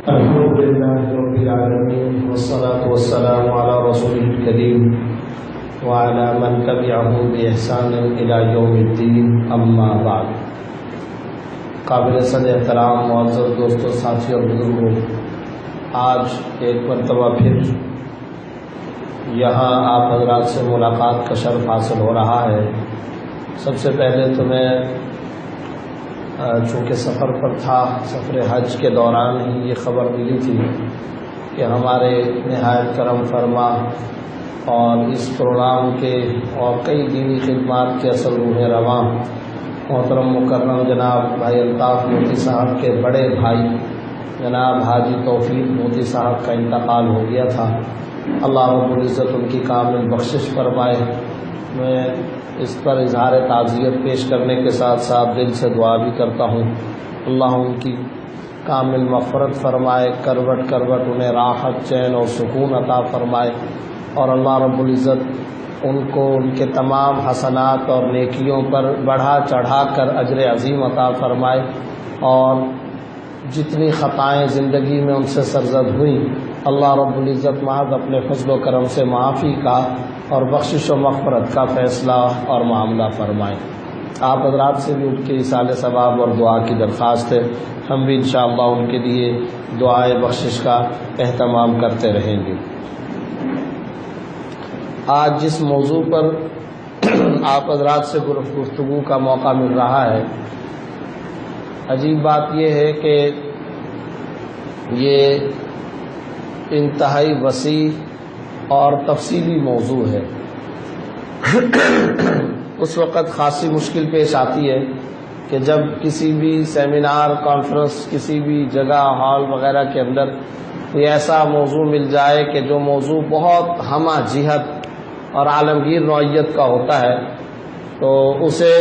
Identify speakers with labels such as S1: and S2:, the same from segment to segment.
S1: الحمد لله رب العالمين والصلاة والسلام على رسوله الكريم وعلى من تبعه بإحسان إلى يوم الدين أما بعد. قابل صد احترام معزز دوستوں، ساتھیوں اور بزرگوں، آج ایک مرتبہ پھر یہاں آپ حضرات سے ملاقات کا شرف حاصل ہو رہا ہے. سب سے پہلے تو میں چونکہ سفر پر تھا، سفر حج کے دوران ہی یہ خبر ملی تھی کہ ہمارے نہایت کرم فرما اور اس پروگرام کے اور کئی دینی خدمات کے اصل روح رواں محترم مکرم جناب بھائی الطاف موتی صاحب کے بڑے بھائی جناب حاجی توفیق موتی صاحب کا انتقال ہو گیا تھا. اللہ رب العزت ان کی کامل بخشش فرمائے. میں اس پر اظہار تعزیت پیش کرنے کے ساتھ ساتھ دل سے دعا بھی کرتا ہوں اللہ ان کی کامل مغفرت فرمائے، کروٹ کروٹ انہیں راحت، چین اور سکون عطا فرمائے، اور اللہ رب العزت ان کو ان کے تمام حسنات اور نیکیوں پر بڑھا چڑھا کر اجر عظیم عطا فرمائے، اور جتنی خطائیں زندگی میں ان سے سرزد ہوئیں اللہ رب العزت محض اپنے فضل و کرم سے معافی کا اور بخشش و مغفرت کا فیصلہ اور معاملہ فرمائیں. آپ حضرات سے بھی ان کے ایصال ثواب اور دعا کی درخواست ہے. ہم بھی انشاءاللہ ان کے لیے دعائے بخشش کا اہتمام کرتے رہیں گے. آج جس موضوع پر آپ حضرات سے گفتگو کا موقع مل رہا ہے، عجیب بات یہ ہے کہ یہ انتہائی وسیع اور تفصیلی موضوع ہے. اس وقت خاصی مشکل پیش آتی ہے کہ جب کسی بھی سیمینار، کانفرنس، کسی بھی جگہ، ہال وغیرہ کے اندر کوئی ایسا موضوع مل جائے کہ جو موضوع بہت ہمہ جہت اور عالمگیر نوعیت کا ہوتا ہے، تو اسے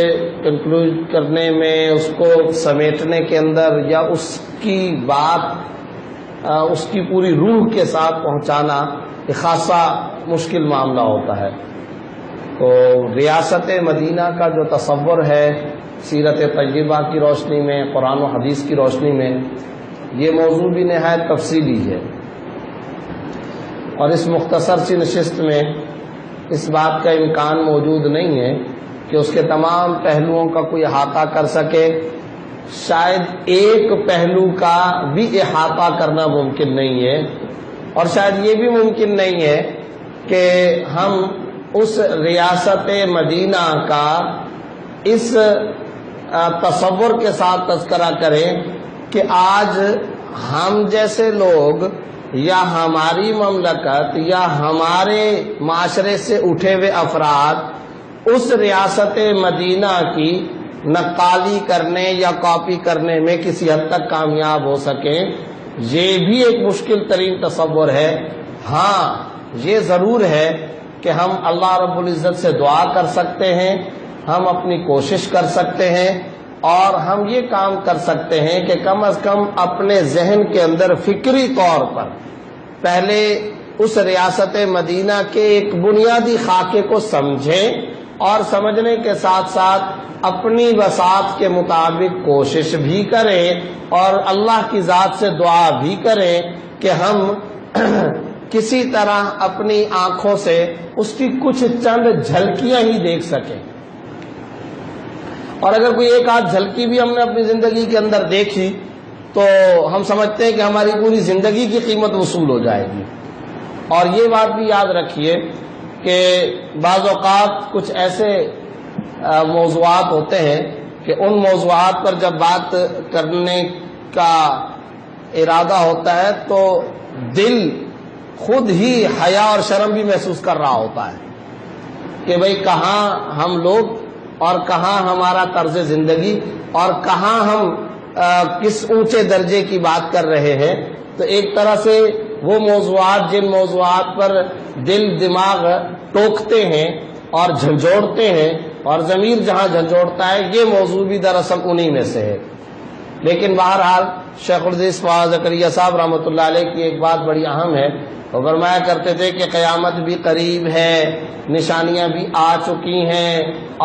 S1: کنکلوڈ کرنے میں، اس کو سمیٹنے کے اندر، یا اس کی بات اس کی پوری روح کے ساتھ پہنچانا ایک خاصا مشکل معاملہ ہوتا ہے. تو ریاست مدینہ کا جو تصور ہے سیرت طیبہ کی روشنی میں، قرآن و حدیث کی روشنی میں، یہ موضوع بھی نہایت تفصیلی ہے، اور اس مختصر سی نشست میں اس بات کا امکان موجود نہیں ہے کہ اس کے تمام پہلوؤں کا کوئی احاطہ کر سکے. شاید ایک پہلو کا بھی احاطہ کرنا ممکن نہیں ہے، اور شاید یہ بھی ممکن نہیں ہے کہ ہم اس ریاست مدینہ کا اس تصور کے ساتھ تذکرہ کریں کہ آج ہم جیسے لوگ یا ہماری مملکت یا ہمارے معاشرے سے اٹھے ہوئے افراد اس ریاست مدینہ کی نقالی کرنے یا کاپی کرنے میں کسی حد تک کامیاب ہو سکیں. یہ بھی ایک مشکل ترین تصور ہے. ہاں، یہ ضرور ہے کہ ہم اللہ رب العزت سے دعا کر سکتے ہیں، ہم اپنی کوشش کر سکتے ہیں، اور ہم یہ کام کر سکتے ہیں کہ کم از کم اپنے ذہن کے اندر فکری طور پر پہلے اس ریاست مدینہ کے ایک بنیادی خاکے کو سمجھیں، اور سمجھنے کے ساتھ ساتھ اپنی وسعت کے مطابق کوشش بھی کریں، اور اللہ کی ذات سے دعا بھی کریں کہ ہم کسی طرح اپنی آنکھوں سے اس کی کچھ چند جھلکیاں ہی دیکھ سکیں. اور اگر کوئی ایک آدھ جھلکی بھی ہم نے اپنی زندگی کے اندر دیکھی تو ہم سمجھتے ہیں کہ ہماری پوری زندگی کی قیمت وصول ہو جائے گی. اور یہ بات بھی یاد رکھیے کہ بعض اوقات کچھ ایسے موضوعات ہوتے ہیں کہ ان موضوعات پر جب بات کرنے کا ارادہ ہوتا ہے تو دل خود ہی حیا اور شرم بھی محسوس کر رہا ہوتا ہے کہ بھئی کہاں ہم لوگ اور کہاں ہمارا طرز زندگی اور کہاں ہم کس اونچے درجے کی بات کر رہے ہیں. تو ایک طرح سے وہ موضوعات جن موضوعات پر دل دماغ ٹوکتے ہیں اور جھنجھوڑتے ہیں، اور ضمیر جہاں جھنجھوڑتا ہے، یہ موضوع بھی دراصل انہی میں سے ہے. لیکن بہرحال شیخ الحدیث فواز زکریا صاحب رحمۃ اللہ علیہ کی ایک بات بڑی اہم ہے. وہ فرمایا کرتے تھے کہ قیامت بھی قریب ہے، نشانیاں بھی آ چکی ہیں،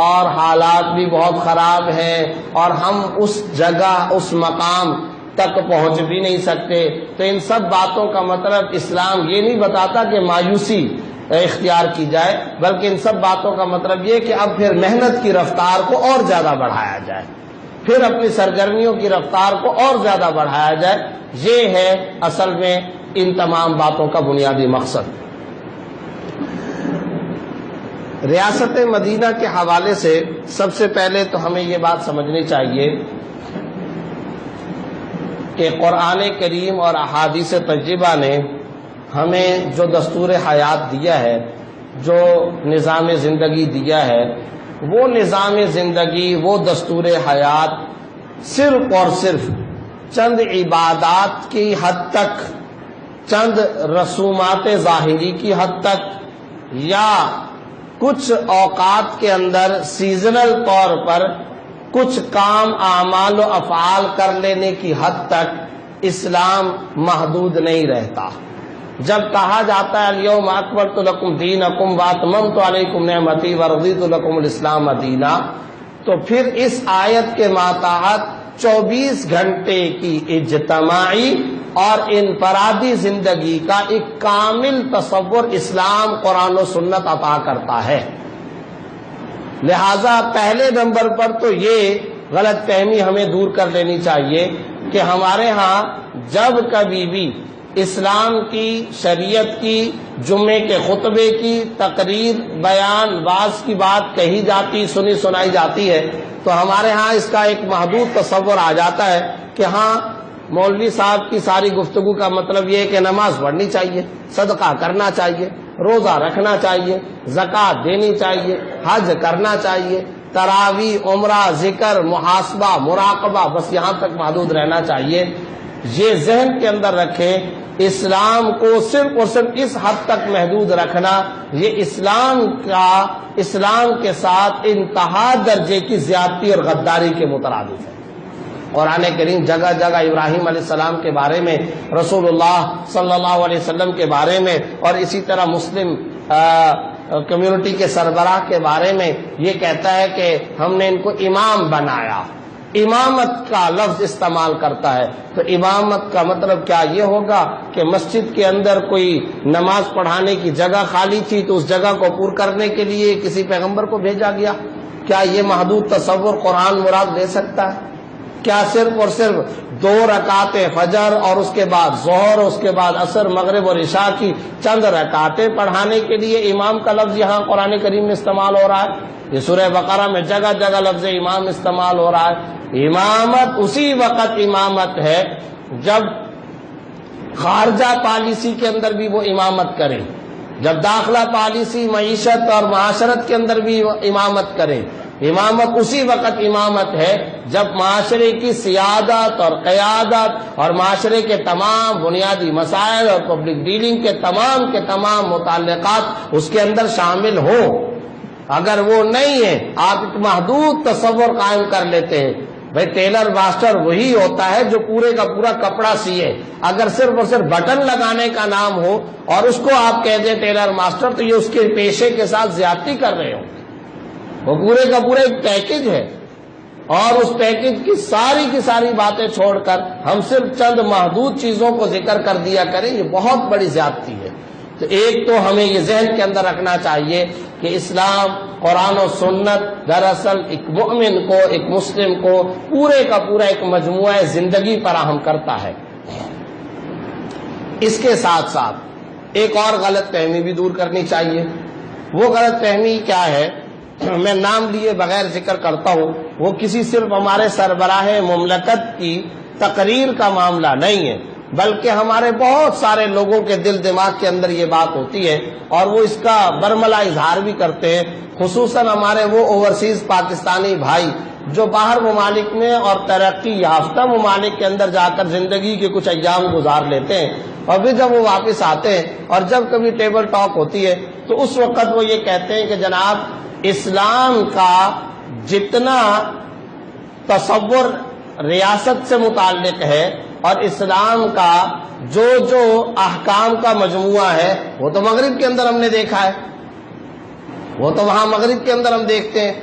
S1: اور حالات بھی بہت خراب ہیں، اور ہم اس جگہ، اس مقام تک پہنچ بھی نہیں سکتے۔ تو ان سب باتوں کا مطلب اسلام یہ نہیں بتاتا کہ مایوسی اختیار کی جائے، بلکہ ان سب باتوں کا مطلب یہ کہ اب پھر محنت کی رفتار کو اور زیادہ بڑھایا جائے، پھر اپنی سرگرمیوں کی رفتار کو اور زیادہ بڑھایا جائے۔ یہ ہے اصل میں ان تمام باتوں کا بنیادی مقصد۔ ریاست مدینہ کے حوالے سے سب سے پہلے تو ہمیں یہ بات سمجھنی چاہیے کہ قرآن کریم اور احادیث طیبہ نے ہمیں جو دستور حیات دیا ہے، جو نظام زندگی دیا ہے، وہ نظام زندگی، وہ دستور حیات صرف اور صرف چند عبادات کی حد تک، چند رسومات ظاہری کی حد تک، یا کچھ اوقات کے اندر سیزنل طور پر کچھ کام اعمال و افعال کر لینے کی حد تک اسلام محدود نہیں رہتا۔ جب کہا جاتا ہے الیوم اکملت لکم دینکم واتممت علیکم نعمتی ورضیت لکم الاسلام دینا، تو پھر اس آیت کے ماتحت 24 گھنٹے کی اجتماعی اور انفرادی زندگی کا ایک کامل تصور اسلام قرآن و سنت عطا کرتا ہے۔ لہذا پہلے نمبر پر تو یہ غلط فہمی ہمیں دور کر لینی چاہیے کہ ہمارے ہاں جب کبھی بھی اسلام کی، شریعت کی، جمعے کے خطبے کی، تقریر، بیان، واعظ کی بات کہی جاتی، سنائی جاتی ہے، تو ہمارے ہاں اس کا ایک محدود تصور آ جاتا ہے کہ ہاں مولوی صاحب کی ساری گفتگو کا مطلب یہ ہے کہ نماز پڑھنی چاہیے، صدقہ کرنا چاہیے، روزہ رکھنا چاہیے، زکوٰۃ دینی چاہیے، حج کرنا چاہیے، تراویح، عمرہ، ذکر، محاسبہ، مراقبہ، بس یہاں تک محدود رہنا چاہیے۔ یہ ذہن کے اندر رکھیں، اسلام کو صرف اور صرف اس حد تک محدود رکھنا یہ اسلام کے ساتھ انتہا درجے کی زیادتی اور غداری کے مترادف ہے۔ قرآن کریم جگہ جگہ ابراہیم علیہ السلام کے بارے میں، رسول اللہ صلی اللہ علیہ وسلم کے بارے میں، اور اسی طرح مسلم کمیونٹی کے سربراہ کے بارے میں یہ کہتا ہے کہ ہم نے ان کو امام بنایا، امامت کا لفظ استعمال کرتا ہے۔ تو امامت کا مطلب کیا یہ ہوگا کہ مسجد کے اندر کوئی نماز پڑھانے کی جگہ خالی تھی تو اس جگہ کو پور کرنے کے لیے کسی پیغمبر کو بھیجا گیا؟ کیا یہ محدود تصور قرآن مراد لے سکتا ہے؟ کیا صرف اور صرف 2 رکعت فجر اور اس کے بعد ظہر، اس کے بعد عصر، مغرب اور عشاء کی چند رکعتیں پڑھانے کے لیے امام کا لفظ یہاں قرآن کریم میں استعمال ہو رہا ہے؟ یہ سورہ بقرہ میں جگہ جگہ لفظ امام استعمال ہو رہا ہے۔ امامت اسی وقت امامت ہے جب خارجہ پالیسی کے اندر بھی وہ امامت کریں، جب داخلہ پالیسی، معیشت اور معاشرت کے اندر بھی امامت کریں۔ امامت اسی وقت امامت ہے جب معاشرے کی سیادت اور قیادت اور معاشرے کے تمام بنیادی مسائل اور پبلک ڈیلنگ کے تمام متعلقات اس کے اندر شامل ہو۔ اگر وہ نہیں ہے، آپ ایک محدود تصور قائم کر لیتے ہیں۔ بھائی ٹیلر ماسٹر وہی ہوتا ہے جو پورے کا پورا کپڑا سیے۔ اگر صرف اور صرف بٹن لگانے کا نام ہو اور اس کو آپ کہہ دیں ٹیلر ماسٹر، تو یہ اس کے پیشے کے ساتھ زیادتی کر رہے ہو۔ وہ پورے کا پورا ایک پیکج ہے، اور اس پیکج کی ساری باتیں چھوڑ کر ہم صرف چند محدود چیزوں کو ذکر کر دیا کریں، یہ بہت بڑی زیادتی ہے۔ تو ایک تو ہمیں یہ ذہن کے اندر رکھنا چاہیے کہ اسلام، قرآن و سنت دراصل ایک مومن کو، ایک مسلم کو پورے کا پورا ایک مجموعہ زندگی فراہم کرتا ہے۔ اس کے ساتھ ساتھ ایک اور غلط فہمی بھی دور کرنی چاہیے۔ وہ غلط فہمی کیا ہے؟ میں نام لیے بغیر ذکر کرتا ہوں، وہ کسی صرف ہمارے سربراہ مملکت کی تقریر کا معاملہ نہیں ہے، بلکہ ہمارے بہت سارے لوگوں کے دل دماغ کے اندر یہ بات ہوتی ہے، اور وہ اس کا برملا اظہار بھی کرتے ہیں، خصوصاً ہمارے وہ اوورسیز پاکستانی بھائی جو باہر ممالک میں اور ترقی یافتہ ممالک کے اندر جا کر زندگی کے کچھ ایام گزار لیتے ہیں، اور پھر جب وہ واپس آتے ہیں اور جب کبھی ٹیبل ٹاک ہوتی ہے تو اس وقت وہ یہ کہتے ہیں کہ جناب اسلام کا جتنا تصور ریاست سے متعلق ہے اور اسلام کا جو احکام کا مجموعہ ہے وہ تو مغرب کے اندر ہم نے دیکھا ہے، وہ تو وہاں مغرب کے اندر ہم دیکھتے ہیں،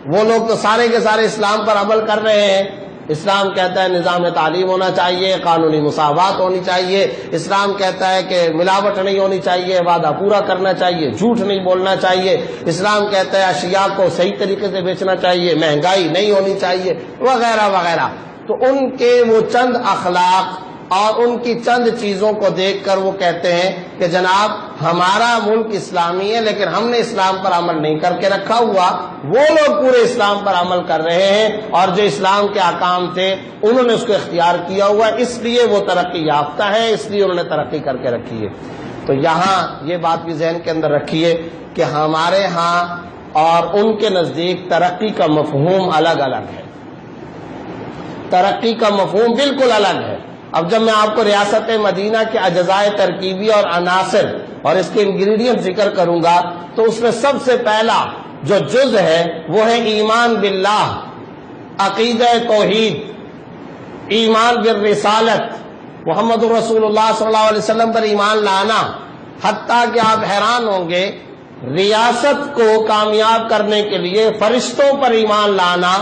S1: وہ لوگ تو سارے کے سارے اسلام پر عمل کر رہے ہیں، اسلام کہتا ہے نظام تعلیم ہونا چاہیے، قانونی مساوات ہونی چاہیے، اسلام کہتا ہے کہ ملاوٹ نہیں ہونی چاہیے، وعدہ پورا کرنا چاہیے، جھوٹ نہیں بولنا چاہیے، اسلام کہتا ہے اشیاء کو صحیح طریقے سے بیچنا چاہیے، مہنگائی نہیں ہونی چاہیے، وغیرہ وغیرہ۔ تو ان کے وہ چند اخلاق اور ان کی چند چیزوں کو دیکھ کر وہ کہتے ہیں کہ جناب ہمارا ملک اسلامی ہے لیکن ہم نے اسلام پر عمل نہیں کر کے رکھا ہوا، وہ لوگ پورے اسلام پر عمل کر رہے ہیں اور جو اسلام کے احکام تھے انہوں نے اس کو اختیار کیا ہوا، اس لیے وہ ترقی یافتہ ہے، اس لیے انہوں نے ترقی کر کے رکھی ہے۔ تو یہاں یہ بات بھی ذہن کے اندر رکھیے کہ ہمارے ہاں اور ان کے نزدیک ترقی کا مفہوم الگ الگ ہے، ترقی کا مفہوم بالکل الگ ہے۔ اب جب میں آپ کو ریاست مدینہ کے اجزائے ترکیبی اور عناصر اور اس کے انگریڈینٹ ذکر کروں گا تو اس میں سب سے پہلا جو جز ہے وہ ہے ایمان باللہ، عقیدہ توحید، ایمان بالرسالت، محمد رسول اللہ صلی اللہ علیہ وسلم پر ایمان لانا۔ حتیٰ کہ آپ حیران ہوں گے ریاست کو کامیاب کرنے کے لیے فرشتوں پر ایمان لانا،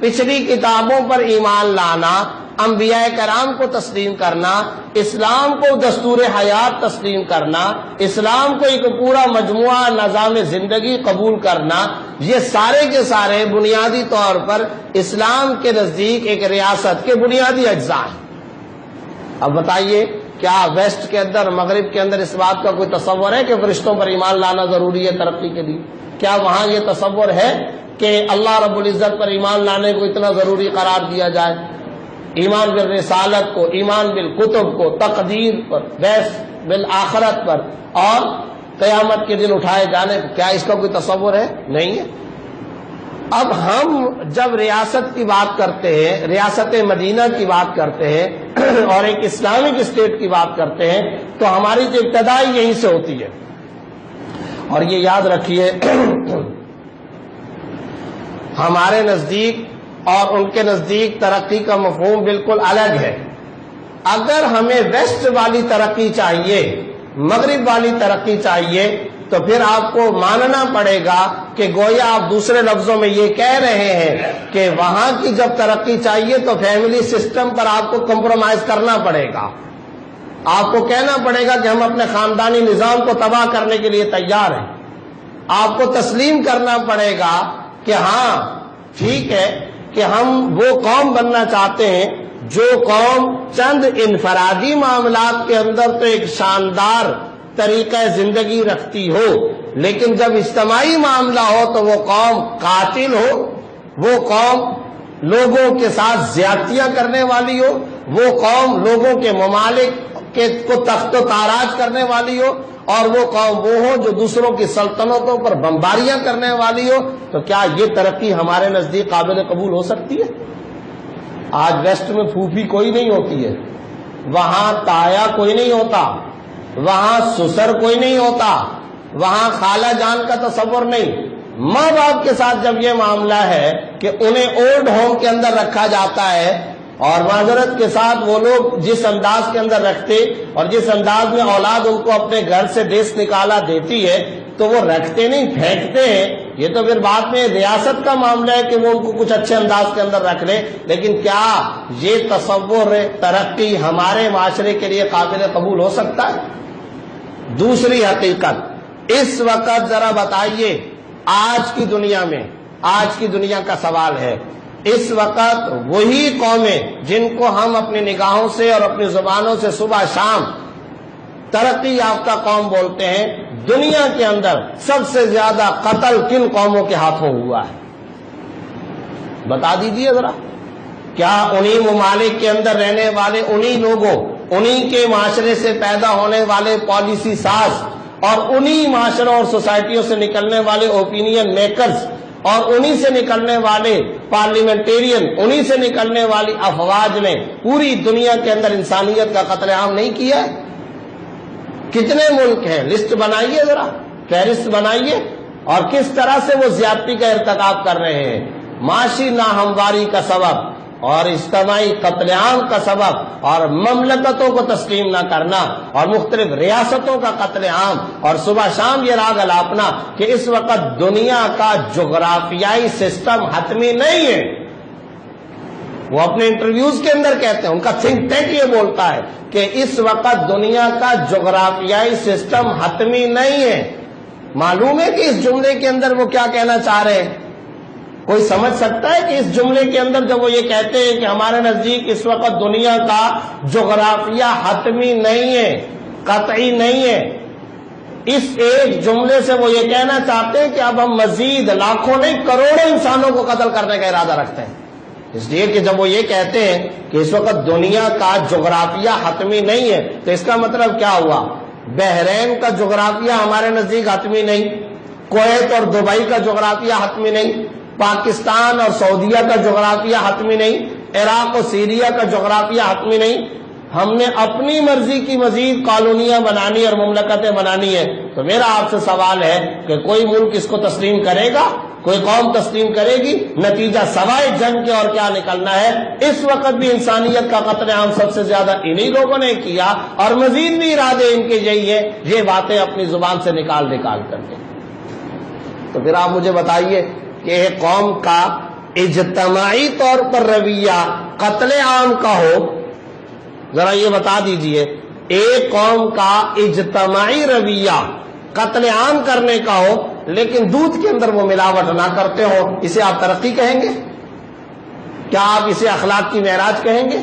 S1: پچھلی کتابوں پر ایمان لانا، انبیاء کرام کو تسلیم کرنا، اسلام کو دستور حیات تسلیم کرنا، اسلام کو ایک پورا مجموعہ نظام زندگی قبول کرنا، یہ سارے کے سارے بنیادی طور پر اسلام کے نزدیک ایک ریاست کے بنیادی اجزاء ہیں۔ اب بتائیے کیا ویسٹ کے اندر، مغرب کے اندر اس بات کا کوئی تصور ہے کہ فرشتوں پر ایمان لانا ضروری ہے ترقی کے لیے؟ کیا وہاں یہ تصور ہے کہ اللہ رب العزت پر ایمان لانے کو اتنا ضروری قرار دیا جائے؟ ایمان بالرسالت کو، ایمان بالکتب کو، تقدیر پر، بیس بالآخرت پر اور قیامت کے دن اٹھائے جانے کو، کیا اس کا کوئی تصور ہے؟ نہیں ہے۔ اب ہم جب ریاست کی بات کرتے ہیں، ریاست مدینہ کی بات کرتے ہیں اور ایک اسلامک اسٹیٹ کی بات کرتے ہیں تو ہماری جو ابتدائی یہیں سے ہوتی ہے۔ اور یہ یاد رکھیے ہمارے نزدیک اور ان کے نزدیک ترقی کا مفہوم بالکل الگ ہے۔ اگر ہمیں ویسٹ والی ترقی چاہیے، مغرب والی ترقی چاہیے، تو پھر آپ کو ماننا پڑے گا کہ گویا آپ دوسرے لفظوں میں یہ کہہ رہے ہیں کہ وہاں کی جب ترقی چاہیے تو فیملی سسٹم پر آپ کو کمپرومائز کرنا پڑے گا، آپ کو کہنا پڑے گا کہ ہم اپنے خاندانی نظام کو تباہ کرنے کے لیے تیار ہیں، آپ کو تسلیم کرنا پڑے گا کہ ہاں ٹھیک ہے کہ ہم وہ قوم بننا چاہتے ہیں جو قوم چند انفرادی معاملات کے اندر تو ایک شاندار طریقہ زندگی رکھتی ہو، لیکن جب اجتماعی معاملہ ہو تو وہ قوم قاتل ہو، وہ قوم لوگوں کے ساتھ زیادتیاں کرنے والی ہو، وہ قوم لوگوں کے ممالک کو تخت و تاراج کرنے والی ہو، اور وہ قوم وہ ہو جو دوسروں کی سلطنتوں پر بمباریاں کرنے والی ہو، تو کیا یہ ترقی ہمارے نزدیک قابل قبول ہو سکتی ہے؟ آج ویسٹ میں پھوپھی کوئی نہیں ہوتی ہے، وہاں تایا کوئی نہیں ہوتا، وہاں سسر کوئی نہیں ہوتا، وہاں خالہ جان کا تصور نہیں۔ ماں باپ کے ساتھ جب یہ معاملہ ہے کہ انہیں اولڈ ہوم کے اندر رکھا جاتا ہے اور معذرت کے ساتھ وہ لوگ جس انداز کے اندر رکھتے اور جس انداز میں اولاد ان کو اپنے گھر سے دیس نکالا دیتی ہے تو وہ رکھتے نہیں، پھینکتے ہیں۔ یہ تو پھر بعد میں ریاست کا معاملہ ہے کہ وہ ان کو کچھ اچھے انداز کے اندر رکھ لیں، لیکن کیا یہ تصور ترقی ہمارے معاشرے کے لیے قابل قبول ہو سکتا ہے؟ دوسری حقیقت، اس وقت ذرا بتائیے آج کی دنیا میں، آج کی دنیا کا سوال ہے، اس وقت وہی قومیں جن کو ہم اپنی نگاہوں سے اور اپنی زبانوں سے صبح شام ترقی یافتہ قوم بولتے ہیں، دنیا کے اندر سب سے زیادہ قتل کن قوموں کے ہاتھوں ہوا ہے؟ بتا دیجئے ذرا۔ کیا انہی ممالک کے اندر رہنے والے انہی لوگوں، انہی کے معاشرے سے پیدا ہونے والے پالیسی ساز اور انہی معاشروں اور سوسائٹیوں سے نکلنے والے اوپینین میکرز اور انہی سے نکلنے والے پارلیمنٹیرین، انہی سے نکلنے والی افواج نے پوری دنیا کے اندر انسانیت کا قتل عام نہیں کیا ہے؟ کتنے ملک ہیں؟ لسٹ بنائیے ذرا، فہرست بنائیے، اور کس طرح سے وہ زیادتی کا ارتکاب کر رہے ہیں۔ معاشی ناہمواری کا سبب اور اجتماعی قتل عام کا سبب اور مملکتوں کو تسلیم نہ کرنا اور مختلف ریاستوں کا قتل عام، اور صبح شام یہ راگ الاپنا کہ اس وقت دنیا کا جغرافیائی سسٹم حتمی نہیں ہے، وہ اپنے انٹرویوز کے اندر کہتے ہیں، ان کا تھنک ٹینک یہ بولتا ہے کہ اس وقت دنیا کا جغرافیائی سسٹم حتمی نہیں ہے۔ معلوم ہے کہ اس جملے کے اندر وہ کیا کہنا چاہ رہے ہیں؟ کوئی سمجھ سکتا ہے کہ اس جملے کے اندر جب وہ یہ کہتے ہیں کہ ہمارے نزدیک اس وقت دنیا کا جغرافیہ حتمی نہیں ہے، قطعی نہیں ہے، اس ایک جملے سے وہ یہ کہنا چاہتے ہیں کہ اب ہم مزید لاکھوں نہیں کروڑوں انسانوں کو قتل کرنے کا ارادہ رکھتے ہیں۔ اس لیے کہ جب وہ یہ کہتے ہیں کہ اس وقت دنیا کا جغرافیہ حتمی نہیں ہے تو اس کا مطلب کیا ہوا؟ بحرین کا جغرافیہ ہمارے نزدیک حتمی نہیں، کویت اور دبئی کا جغرافیہ حتمی نہیں، پاکستان اور سعودیہ کا جغرافیہ حتمی نہیں، عراق اور سیریا کا جغرافیہ حتمی نہیں۔ ہم نے اپنی مرضی کی مزید کالونیاں بنانی اور مملکتیں بنانی ہے۔ تو میرا آپ سے سوال ہے کہ کوئی ملک اس کو تسلیم کرے گا؟ کوئی قوم تسلیم کرے گی؟ نتیجہ سوائے جنگ کے اور کیا نکلنا ہے؟ اس وقت بھی انسانیت کا قتل عام سب سے زیادہ انہی لوگوں نے کیا، اور مزید بھی ارادے ان کے یہی ہے، یہ باتیں اپنی زبان سے نکال کر کے۔ تو پھر آپ مجھے بتائیے کہ ایک قوم کا اجتماعی طور پر رویہ قتل عام کا ہو، ذرا یہ بتا دیجئے، ایک قوم کا اجتماعی رویہ قتل عام کرنے کا ہو لیکن دودھ کے اندر وہ ملاوٹ نہ کرتے ہو، اسے آپ ترقی کہیں گے؟ کیا آپ اسے اخلاق کی معراج کہیں گے؟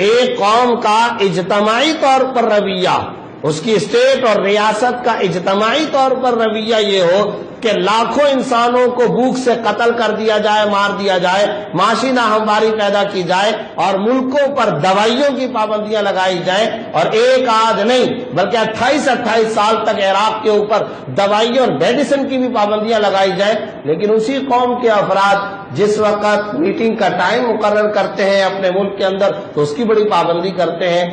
S1: ایک قوم کا اجتماعی طور پر رویہ، اس کی اسٹیٹ اور ریاست کا اجتماعی طور پر رویہ یہ ہو کہ لاکھوں انسانوں کو بھوک سے قتل کر دیا جائے، مار دیا جائے، معاشی ناہمواری پیدا کی جائے، اور ملکوں پر دوائیوں کی پابندیاں لگائی جائیں، اور ایک آدھ نہیں بلکہ 28 سال تک عراق کے اوپر دوائیوں اور میڈیسن کی بھی پابندیاں لگائی جائیں، لیکن اسی قوم کے افراد جس وقت میٹنگ کا ٹائم مقرر کرتے ہیں اپنے ملک کے اندر تو اس کی بڑی پابندی کرتے ہیں،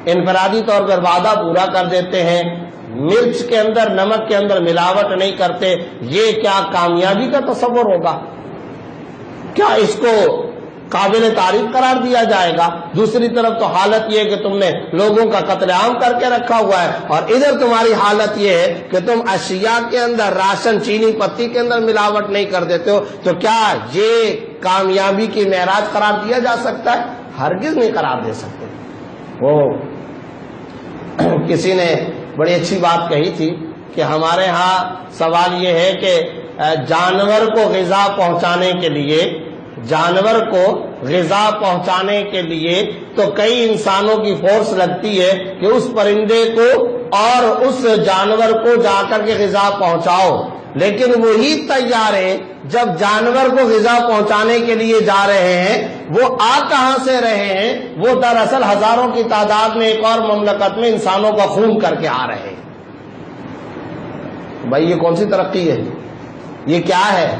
S1: انفرادی طور پر وعدہ پورا کر دیتے ہیں، مرچ کے اندر نمک کے اندر ملاوٹ نہیں کرتے۔ یہ کیا کامیابی کا تصور ہوگا؟ کیا اس کو قابل تعریف قرار دیا جائے گا؟ دوسری طرف تو حالت یہ ہے کہ تم نے لوگوں کا قتل عام کر کے رکھا ہوا ہے، اور ادھر تمہاری حالت یہ ہے کہ تم اشیاء کے اندر، راشن، چینی پتی کے اندر ملاوٹ نہیں کر دیتے ہو۔ تو کیا یہ کامیابی کی معراج قرار دیا جا سکتا ہے؟ ہرگز نہیں قرار دے سکتے۔ وہ کسی نے بڑی اچھی بات کہی تھی کہ ہمارے ہاں سوال یہ ہے کہ جانور کو غذا پہنچانے کے لیے تو کئی انسانوں کی فورس لگتی ہے کہ اس پرندے کو اور اس جانور کو جا کر کے غذا پہنچاؤ، لیکن وہی طیارے جب جانور کو غذا پہنچانے کے لیے جا رہے ہیں وہ آ کہاں سے رہے ہیں؟ وہ دراصل ہزاروں کی تعداد میں ایک اور مملکت میں انسانوں کا خون کر کے آ رہے ہیں۔ بھائی یہ کون سی ترقی ہے؟ یہ کیا ہے؟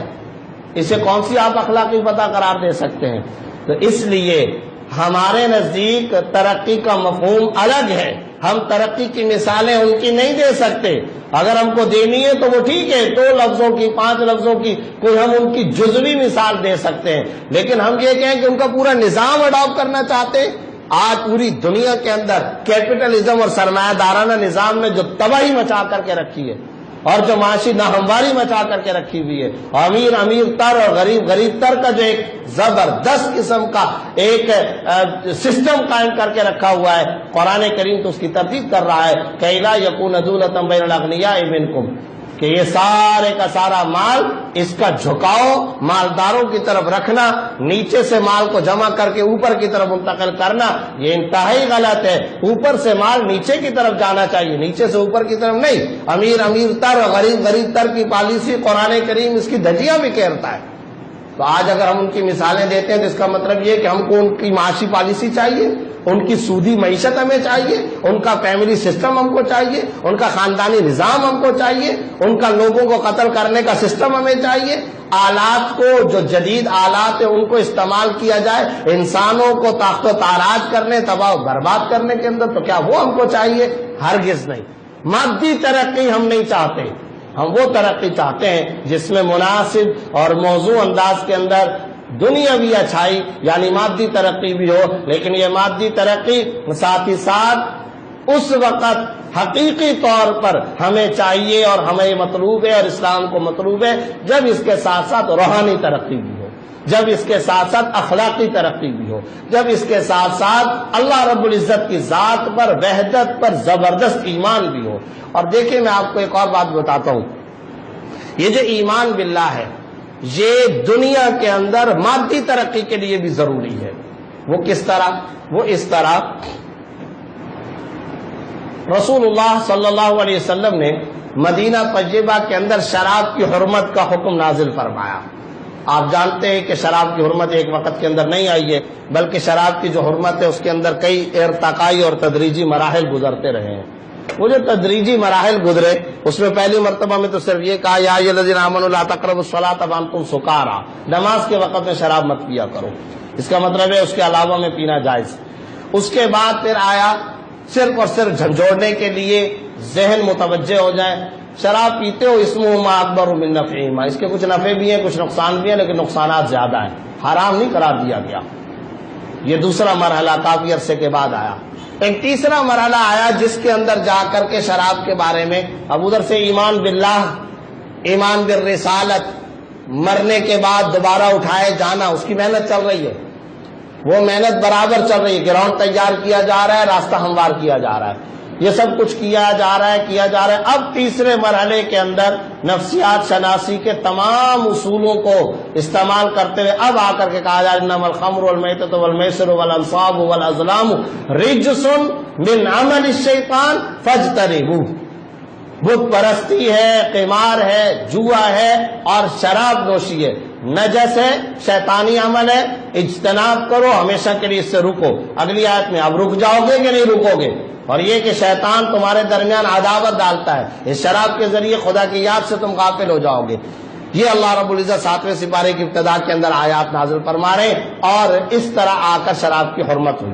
S1: اسے کون سی آپ اخلاقی فتح قرار دے سکتے ہیں؟ تو اس لیے ہمارے نزدیک ترقی کا مفہوم الگ ہے، ہم ترقی کی مثالیں ان کی نہیں دے سکتے۔ اگر ہم کو دینی ہے تو وہ ٹھیک ہے، 2 لفظوں کی، 5 لفظوں کی کوئی ہم ان کی جزوی مثال دے سکتے ہیں، لیکن ہم یہ کہیں کہ ان کا پورا نظام اڈاپٹ کرنا چاہتے ہیں۔ آج پوری دنیا کے اندر کیپٹلزم اور سرمایہ دارانہ نظام میں جو تباہی مچا کر کے رکھی ہے اور جو معاشی ناہمواری مچا کر کے رکھی ہوئی ہے، امیر امیر تر اور غریب غریب تر کا جو ایک زبردست قسم کا ایک سسٹم قائم کر کے رکھا ہوا ہے، قرآن کریم تو اس کی تردید کر رہا ہے کہ لا یکون دولۃ بین الاغنیاء منکم، کہ یہ سارے کا سارا مال، اس کا جھکاؤ مالداروں کی طرف رکھنا، نیچے سے مال کو جمع کر کے اوپر کی طرف منتقل کرنا، یہ انتہائی غلط ہے۔ اوپر سے مال نیچے کی طرف جانا چاہیے، نیچے سے اوپر کی طرف نہیں۔ امیر امیر تر اور غریب غریب تر کی پالیسی قرآن کریم اس کی دھجیاں بھی کھیرتا ہے۔ تو آج اگر ہم ان کی مثالیں دیتے ہیں تو اس کا مطلب یہ کہ ہم کو ان کی معاشی پالیسی چاہیے، ان کی سودی معیشت ہمیں چاہیے، ان کا فیملی سسٹم ہم کو چاہیے، ان کا خاندانی نظام ہم کو چاہیے، ان کا لوگوں کو قتل کرنے کا سسٹم ہمیں چاہیے۔ آلات کو، جو جدید آلات ہیں ان کو استعمال کیا جائے انسانوں کو تاخت و تاراج کرنے، تباہ و برباد کرنے کے اندر، تو کیا وہ ہم کو چاہیے؟ ہرگز نہیں۔ مادی ترقی ہم نہیں چاہتے، ہم وہ ترقی چاہتے ہیں جس میں مناسب اور موضوع انداز کے اندر دنیاوی اچھائی یعنی مادی ترقی بھی ہو، لیکن یہ مادی ترقی ساتھ ہی ساتھ اس وقت حقیقی طور پر ہمیں چاہیے اور ہمیں مطلوب ہے اور اسلام کو مطلوب ہے جب اس کے ساتھ ساتھ روحانی ترقی بھی ہو۔ جب اس کے ساتھ ساتھ اخلاقی ترقی بھی ہو، جب اس کے ساتھ ساتھ اللہ رب العزت کی ذات پر، وحدت پر زبردست ایمان بھی ہو۔ اور دیکھیں میں آپ کو ایک اور بات بتاتا ہوں، یہ جو ایمان باللہ ہے یہ دنیا کے اندر مادی ترقی کے لیے بھی ضروری ہے۔ وہ کس طرح؟ وہ اس طرح، رسول اللہ صلی اللہ علیہ وسلم نے مدینہ طیبہ کے اندر شراب کی حرمت کا حکم نازل فرمایا۔ آپ جانتے ہیں کہ شراب کی حرمت ایک وقت کے اندر نہیں آئی ہے، بلکہ شراب کی جو حرمت ہے اس کے اندر کئی ارتقائی اور تدریجی مراحل گزرتے رہے ہیں۔ وہ جو تدریجی مراحل گزرے اس میں پہلی مرتبہ میں تو صرف یہ کہا یا ایھا الذین آمنوا لا تقربوا الصلاۃ وانتم سکارى، نماز کے وقت میں شراب مت پیا کرو، اس کا مطلب ہے اس کے علاوہ میں پینا جائز۔ اس کے بعد پھر آیا صرف اور صرف جھنجھوڑنے کے لیے ذہن متوجہ ہو جائے، شراب پیتے ہو اسمہما اکبر من نفعہما، اس کے کچھ نفع بھی ہیں کچھ نقصان بھی ہیں لیکن نقصانات زیادہ ہیں، حرام نہیں قرار دیا گیا۔ یہ دوسرا مرحلہ کافی عرصے کے بعد آیا۔ ایک تیسرا مرحلہ آیا جس کے اندر جا کر کے شراب کے بارے میں اب ادھر سے ایمان باللہ، ایمان بالرسالت، مرنے کے بعد دوبارہ اٹھائے جانا، اس کی محنت چل رہی ہے، وہ محنت برابر چل رہی ہے، گراؤنڈ تیار کیا جا رہا ہے، راستہ ہموار کیا جا رہا ہے، یہ سب کچھ کیا جا رہا ہے۔ اب تیسرے مرحلے کے اندر نفسیات شناسی کے تمام اصولوں کو استعمال کرتے ہوئے اب آ کر کے کہا جا رہا ہے انما الخمر والمیتۃ والمیسر والانصاب والازلام رجس من عمل الشیطان فاجتنبوہ۔ بت پرستی ہے، قمار ہے، جوا ہے اور شراب نوشی ہے، نجس ہے، شیطانی عمل ہے، اجتناب کرو، ہمیشہ کے لیے اس سے رکو۔ اگلی آیت میں اب رک جاؤ گے کہ نہیں رکو گے؟ اور یہ کہ شیطان تمہارے درمیان عداوت ڈالتا ہے، اس شراب کے ذریعے خدا کی یاد سے تم غافل ہو جاؤ گے۔ یہ اللہ رب العزت 7ویں سپارے کی ابتدا کے اندر آیات نازل فرما رہے اور اس طرح آ کر شراب کی حرمت ہوئی۔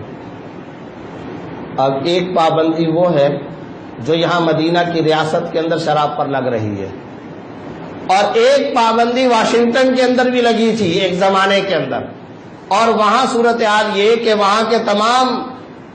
S1: اب ایک پابندی وہ ہے جو یہاں مدینہ کی ریاست کے اندر شراب پر لگ رہی ہے، اور ایک پابندی واشنگٹن کے اندر بھی لگی تھی ایک زمانے کے اندر، اور وہاں صورتحال یہ کہ وہاں کے تمام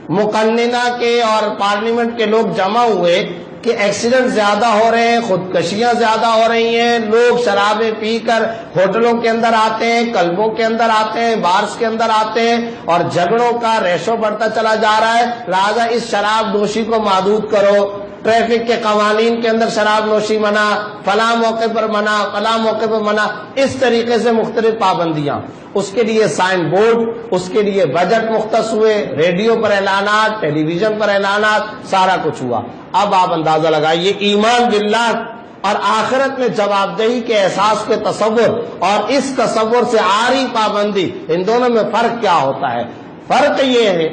S1: مقننہ کے اور پارلیمنٹ کے لوگ جمع ہوئے کہ ایکسیڈنٹ زیادہ ہو رہے ہیں، خودکشیاں زیادہ ہو رہی ہیں، لوگ شرابیں پی کر ہوٹلوں کے اندر آتے ہیں، کلبوں کے اندر آتے ہیں، بارز کے اندر آتے ہیں، اور جھگڑوں کا ریشو بڑھتا چلا جا رہا ہے، لہذا اس شراب نوشی کو محدود کرو۔ ٹریفک کے قوانین کے اندر شراب نوشی منع، فلاں موقع پر منع، فلاں موقع پر منع، اس طریقے سے مختلف پابندیاں، اس کے لیے سائن بورڈ، اس کے لیے بجٹ مختص ہوئے، ریڈیو پر اعلانات، ٹیلی ویژن پر اعلانات، سارا کچھ ہوا۔ اب آپ اندازہ لگائیے ایمان باللہ اور آخرت میں جواب دہی کے احساس کے تصور اور اس تصور سے عاری پابندی، ان دونوں میں فرق کیا ہوتا ہے؟ فرق یہ ہے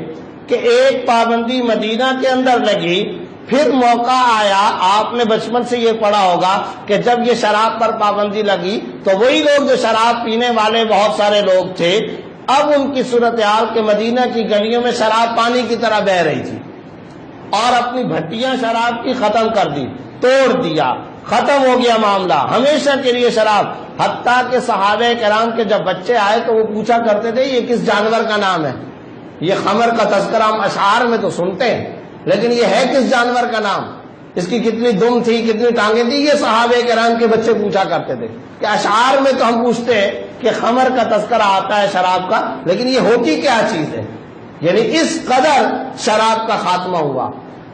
S1: کہ ایک پابندی مدینہ کے اندر لگی، پھر موقع آیا، آپ نے بچپن سے یہ پڑھا ہوگا کہ جب یہ شراب پر پابندی لگی تو وہی لوگ جو شراب پینے والے بہت سارے لوگ تھے، اب ان کی صورتحال کہ مدینہ کی گلیوں میں شراب پانی کی طرح بہ رہی تھی، اور اپنی بھٹیاں شراب کی ختم کر دی، توڑ دیا، ختم ہو گیا معاملہ، ہمیشہ کے لیے شراب۔ حتیٰ کہ صحابہ کرام کے جب بچے آئے تو وہ پوچھا کرتے تھے یہ کس جانور کا نام ہے؟ یہ خمر کا تذکرہ ہم اشعار میں تو سنتے ہیں، لیکن یہ ہے کس جانور کا نام؟ اس کی کتنی دم تھی، کتنی ٹانگیں تھی؟ یہ صحابہ کرام کے بچے پوچھا کرتے تھے کہ اشعار میں تو ہم پوچھتے ہیں کہ خمر کا تذکرہ آتا ہے شراب کا، لیکن یہ ہوتی کیا چیز ہے؟ یعنی اس قدر شراب کا خاتمہ ہوا۔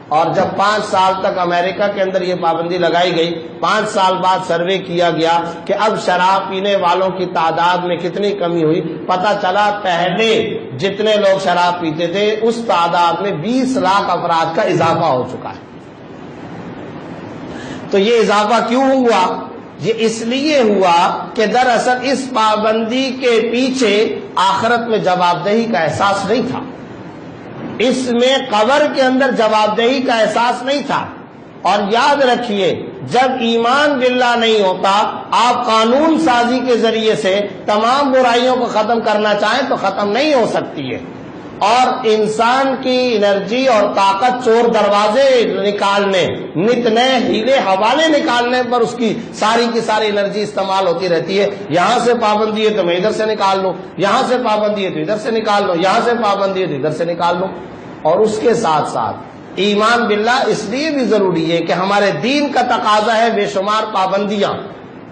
S1: اور جب 5 سال تک امریکہ کے اندر یہ پابندی لگائی گئی، 5 سال بعد سروے کیا گیا کہ اب شراب پینے والوں کی تعداد میں کتنی کمی ہوئی، پتہ چلا پہلے جتنے لوگ شراب پیتے تھے اس تعداد میں 20 لاکھ افراد کا اضافہ ہو چکا ہے۔ تو یہ اضافہ کیوں ہوا؟ یہ اس لیے ہوا کہ دراصل اس پابندی کے پیچھے آخرت میں جواب دہی کا احساس نہیں تھا، اس میں قبر کے اندر جواب دہی کا احساس نہیں تھا۔ اور یاد رکھیے جب ایمان باللہ نہیں ہوتا، آپ قانون سازی کے ذریعے سے تمام برائیوں کو ختم کرنا چاہیں تو ختم نہیں ہو سکتی ہے، اور انسان کی انرجی اور طاقت چور دروازے نکالنے، نت نئے ہیلے حوالے نکالنے پر اس کی ساری انرجی استعمال ہوتی رہتی ہے۔ یہاں سے پابندی ہے تو میں ادھر سے نکال لوں، یہاں سے پابندی ہے تو ادھر سے نکال لوں، یہاں سے پابندی ہے تو ادھر سے نکال لوں۔ اور اس کے ساتھ ساتھ ایمان باللہ اس لیے بھی ضروری ہے کہ ہمارے دین کا تقاضا ہے بے شمار پابندیاں،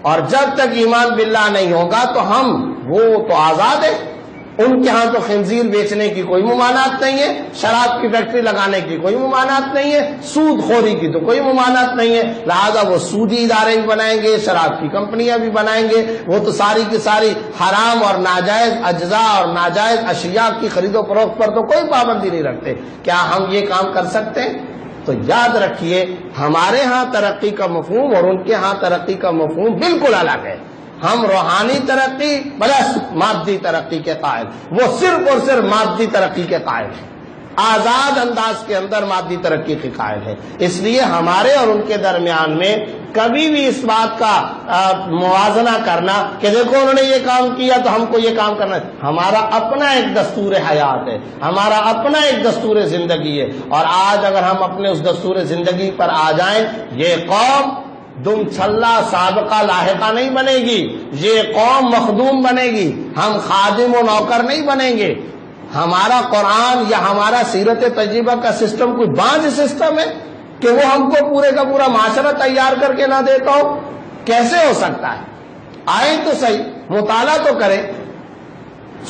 S1: اور جب تک ایمان باللہ نہیں ہوگا تو ہم وہ تو آزاد ہے، ان کے ہاں تو خنزیر بیچنے کی کوئی ممانعت نہیں ہے، شراب کی فیکٹری لگانے کی کوئی ممانعت نہیں ہے، سود خوری کی تو کوئی ممانعت نہیں ہے، لہذا وہ سودی ادارے بھی بنائیں گے، شراب کی کمپنیاں بھی بنائیں گے، وہ تو ساری کی ساری حرام اور ناجائز اجزاء اور ناجائز اشیاء کی خرید و فروخت پر تو کوئی پابندی نہیں رکھتے۔ کیا ہم یہ کام کر سکتے ہیں؟ تو یاد رکھیے ہمارے ہاں ترقی کا مفہوم اور ان کے ہاں ترقی کا مفہوم بالکل الگ ہے۔ ہم روحانی ترقی پلس مادی ترقی کے قائل، وہ صرف اور صرف مادی ترقی کے قائل ہیں، آزاد انداز کے اندر مادی ترقی کے قائل ہے۔ اس لیے ہمارے اور ان کے درمیان میں کبھی بھی اس بات کا موازنہ کرنا کہ دیکھو انہوں نے یہ کام کیا تو ہم کو یہ کام کرنا ہے، ہمارا اپنا ایک دستور حیات ہے، ہمارا اپنا ایک دستور زندگی ہے، اور آج اگر ہم اپنے اس دستور زندگی پر آ جائیں، یہ قوم دم چھلا سابقہ لاحقہ نہیں بنے گی، یہ قوم مخدوم بنے گی، ہم خادم و نوکر نہیں بنیں گے۔ ہمارا قرآن یا ہمارا سیرت تجربہ کا سسٹم کوئی بانجھ سسٹم ہے کہ وہ ہم کو پورے کا پورا معاشرہ تیار کر کے نہ دیتا ہو؟ کیسے ہو سکتا ہے؟ آئیں تو صحیح، مطالعہ تو کریں۔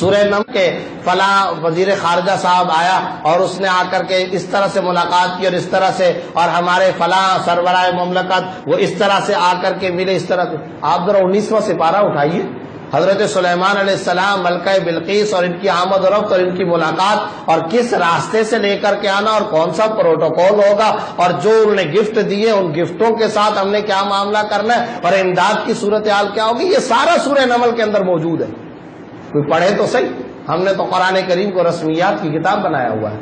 S1: سورہ نمل کے فلاں وزیر خارجہ صاحب آیا اور اس نے آ کر کے اس طرح سے ملاقات کی اور اس طرح سے، اور ہمارے فلاں سربراہ مملکت وہ اس طرح سے آ کر کے ملے، اس طرح سے۔ آپ ذرا 19واں سپارہ اٹھائیے، حضرت سلیمان علیہ السلام، ملکہ بلقیس اور ان کی آمد و رفت اور ان کی ملاقات، اور کس راستے سے لے کر کے آنا اور کون سا پروٹوکول ہوگا، اور جو انہوں نے گفٹ دیے ان گفٹوں کے ساتھ ہم نے کیا معاملہ کرنا ہے، اور امداد کی صورتحال کیا ہوگی، یہ سارا سورہ نمل کے اندر موجود ہے۔ کوئی پڑھے تو صحیح۔ ہم نے تو قرآن کریم کو رسمیات کی کتاب بنایا ہوا ہے۔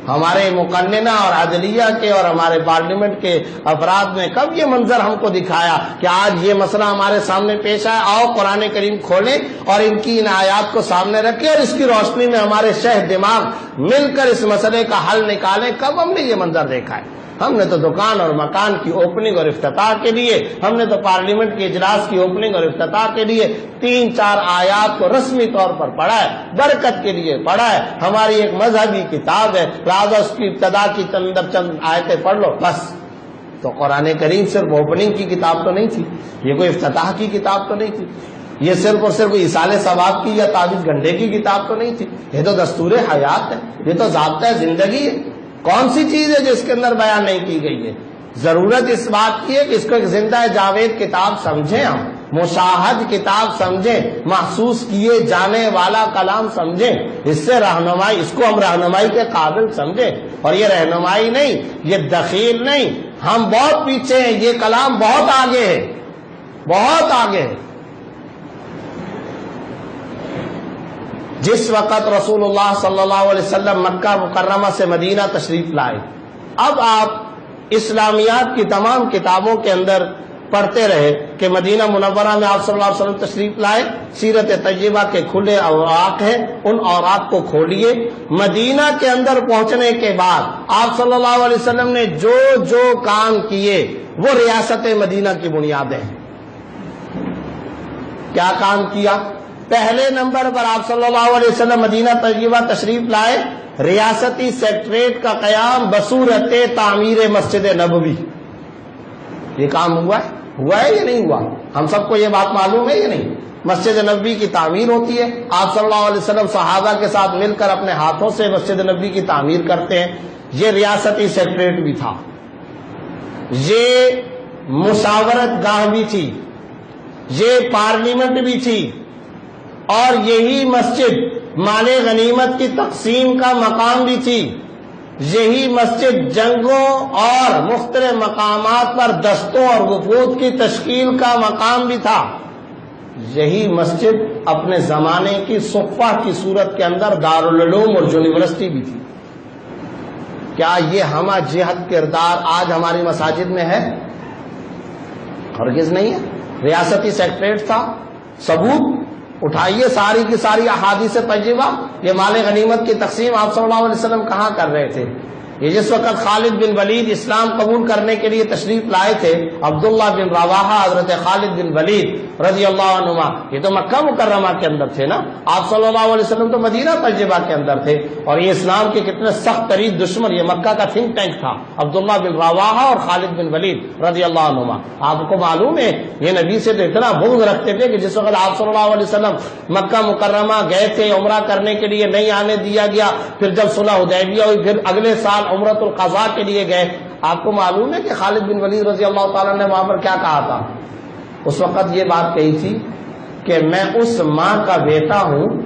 S1: ہمارے مقننہ اور عدلیہ کے اور ہمارے پارلیمنٹ کے افراد نے کب یہ منظر ہم کو دکھایا کہ آج یہ مسئلہ ہمارے سامنے پیش آیا، آؤ قرآن کریم کھولیں اور ان کی ان آیات کو سامنے رکھیں اور اس کی روشنی میں ہمارے شہ دماغ مل کر اس مسئلے کا حل نکالیں؟ کب ہم نے یہ منظر دیکھا ہے؟ ہم نے تو دکان اور مکان کی اوپننگ اور افتتاح کے لیے، ہم نے تو پارلیمنٹ کے اجلاس کی اوپننگ اور افتتاح کے لیے 3-4 آیات کو رسمی طور پر پڑھا ہے، برکت کے لیے پڑھا ہے۔ ہماری ایک مذہبی کتاب ہے، لہٰذا اس کی ابتدا کی چند آیتیں پڑھ لو بس۔ تو قرآن کریم صرف اوپننگ کی کتاب تو نہیں تھی، یہ کوئی افتتاح کی کتاب تو نہیں تھی، یہ صرف اور صرف کوئی ایصال ثواب کی یا تعویذ گھنٹے کی کتاب تو نہیں تھی، یہ تو دستور حیات ہے، یہ تو ضابطہ زندگی ہے۔ کون سی چیز ہے جس کے اندر بیان نہیں کی گئی ہے؟ ضرورت اس بات کی ہے کہ اس کو ایک زندہ جاوید کتاب سمجھیں، ہم مشاہد کتاب سمجھیں، محسوس کیے جانے والا کلام سمجھیں، اس سے رہنمائی، اس کو ہم رہنمائی کے قابل سمجھیں۔ اور یہ رہنمائی نہیں، یہ دخیل نہیں، ہم بہت پیچھے ہیں، یہ کلام بہت آگے ہے، بہت آگے ہے۔ جس وقت رسول اللہ صلی اللہ علیہ وسلم مکہ مکرمہ سے مدینہ تشریف لائے، اب آپ اسلامیات کی تمام کتابوں کے اندر پڑھتے رہے کہ مدینہ منورہ میں آپ صلی اللہ علیہ وسلم تشریف لائے، سیرت طیبہ کے کھلے اوراق ہیں، ان اوراق کو کھولیے۔ مدینہ کے اندر پہنچنے کے بعد آپ صلی اللہ علیہ وسلم نے جو جو کام کیے وہ ریاست مدینہ کی بنیادیں ہیں۔ کیا کام کیا؟ پہلے نمبر پر آپ صلی اللہ علیہ وسلم مدینہ طیبہ تشریف لائے، ریاستی سیکٹریٹ کا قیام بصورت تعمیر مسجد نبوی۔ یہ کام ہوا ہے یا نہیں ہوا؟ ہم سب کو یہ بات معلوم ہے یا نہیں؟ مسجد نبوی کی تعمیر ہوتی ہے، آپ صلی اللہ علیہ وسلم صحابہ کے ساتھ مل کر اپنے ہاتھوں سے مسجد نبوی کی تعمیر کرتے ہیں۔ یہ ریاستی سیکٹریٹ بھی تھا، یہ مشاورت گاہ بھی تھی، یہ پارلیمنٹ بھی تھی، اور یہی مسجد مال غنیمت کی تقسیم کا مقام بھی تھی، یہی مسجد جنگوں اور مختلف مقامات پر دستوں اور وفود کی تشکیل کا مقام بھی تھا، یہی مسجد اپنے زمانے کی صفہ کی صورت کے اندر دارالعلوم اور یونیورسٹی بھی تھی۔ کیا یہ ہمہ جہت کردار آج ہماری مساجد میں ہے؟ ہرگز نہیں ہے۔ ریاستی سیکٹریٹ تھا، ثبوت اٹھائیے ساری کی ساری احادیث طیبہ۔ یہ مال غنیمت کی تقسیم آپ صلی اللہ علیہ وسلم کہاں کر رہے تھے؟ یہ جس وقت خالد بن ولید اسلام قبول کرنے کے لیے تشریف لائے تھے، عبداللہ بن رواحہ حضرت خالد بن ولید رضی اللہ عنہما، یہ تو مکہ مکرمہ کے اندر تھے نا، آپ صلی اللہ علیہ وسلم تو مدینہ تجربہ کے اندر تھے، اور یہ اسلام کے کتنے سخت ترین دشمن، یہ مکہ کا تھنک ٹینک تھا عبداللہ بن رواحہ اور خالد بن ولید رضی اللہ عنہما۔ آپ کو معلوم ہے یہ نبی سے تو اتنا بغض رکھتے تھے کہ جس وقت آپ صلی اللہ علیہ وسلم مکہ مکرمہ گئے تھے عمرہ کرنے کے لیے، نہیں آنے دیا گیا، پھر جب صلح حدیبیہ ہوئی پھر اگلے سال عمرۃ القضاء کے لیے گئے، آپ کو معلوم ہے کہ خالد بن ولید رضی اللہ تعالیٰ نے وہاں پر کیا کہا تھا؟ اس وقت یہ بات کہی تھی کہ میں اس ماں کا بیٹا ہوں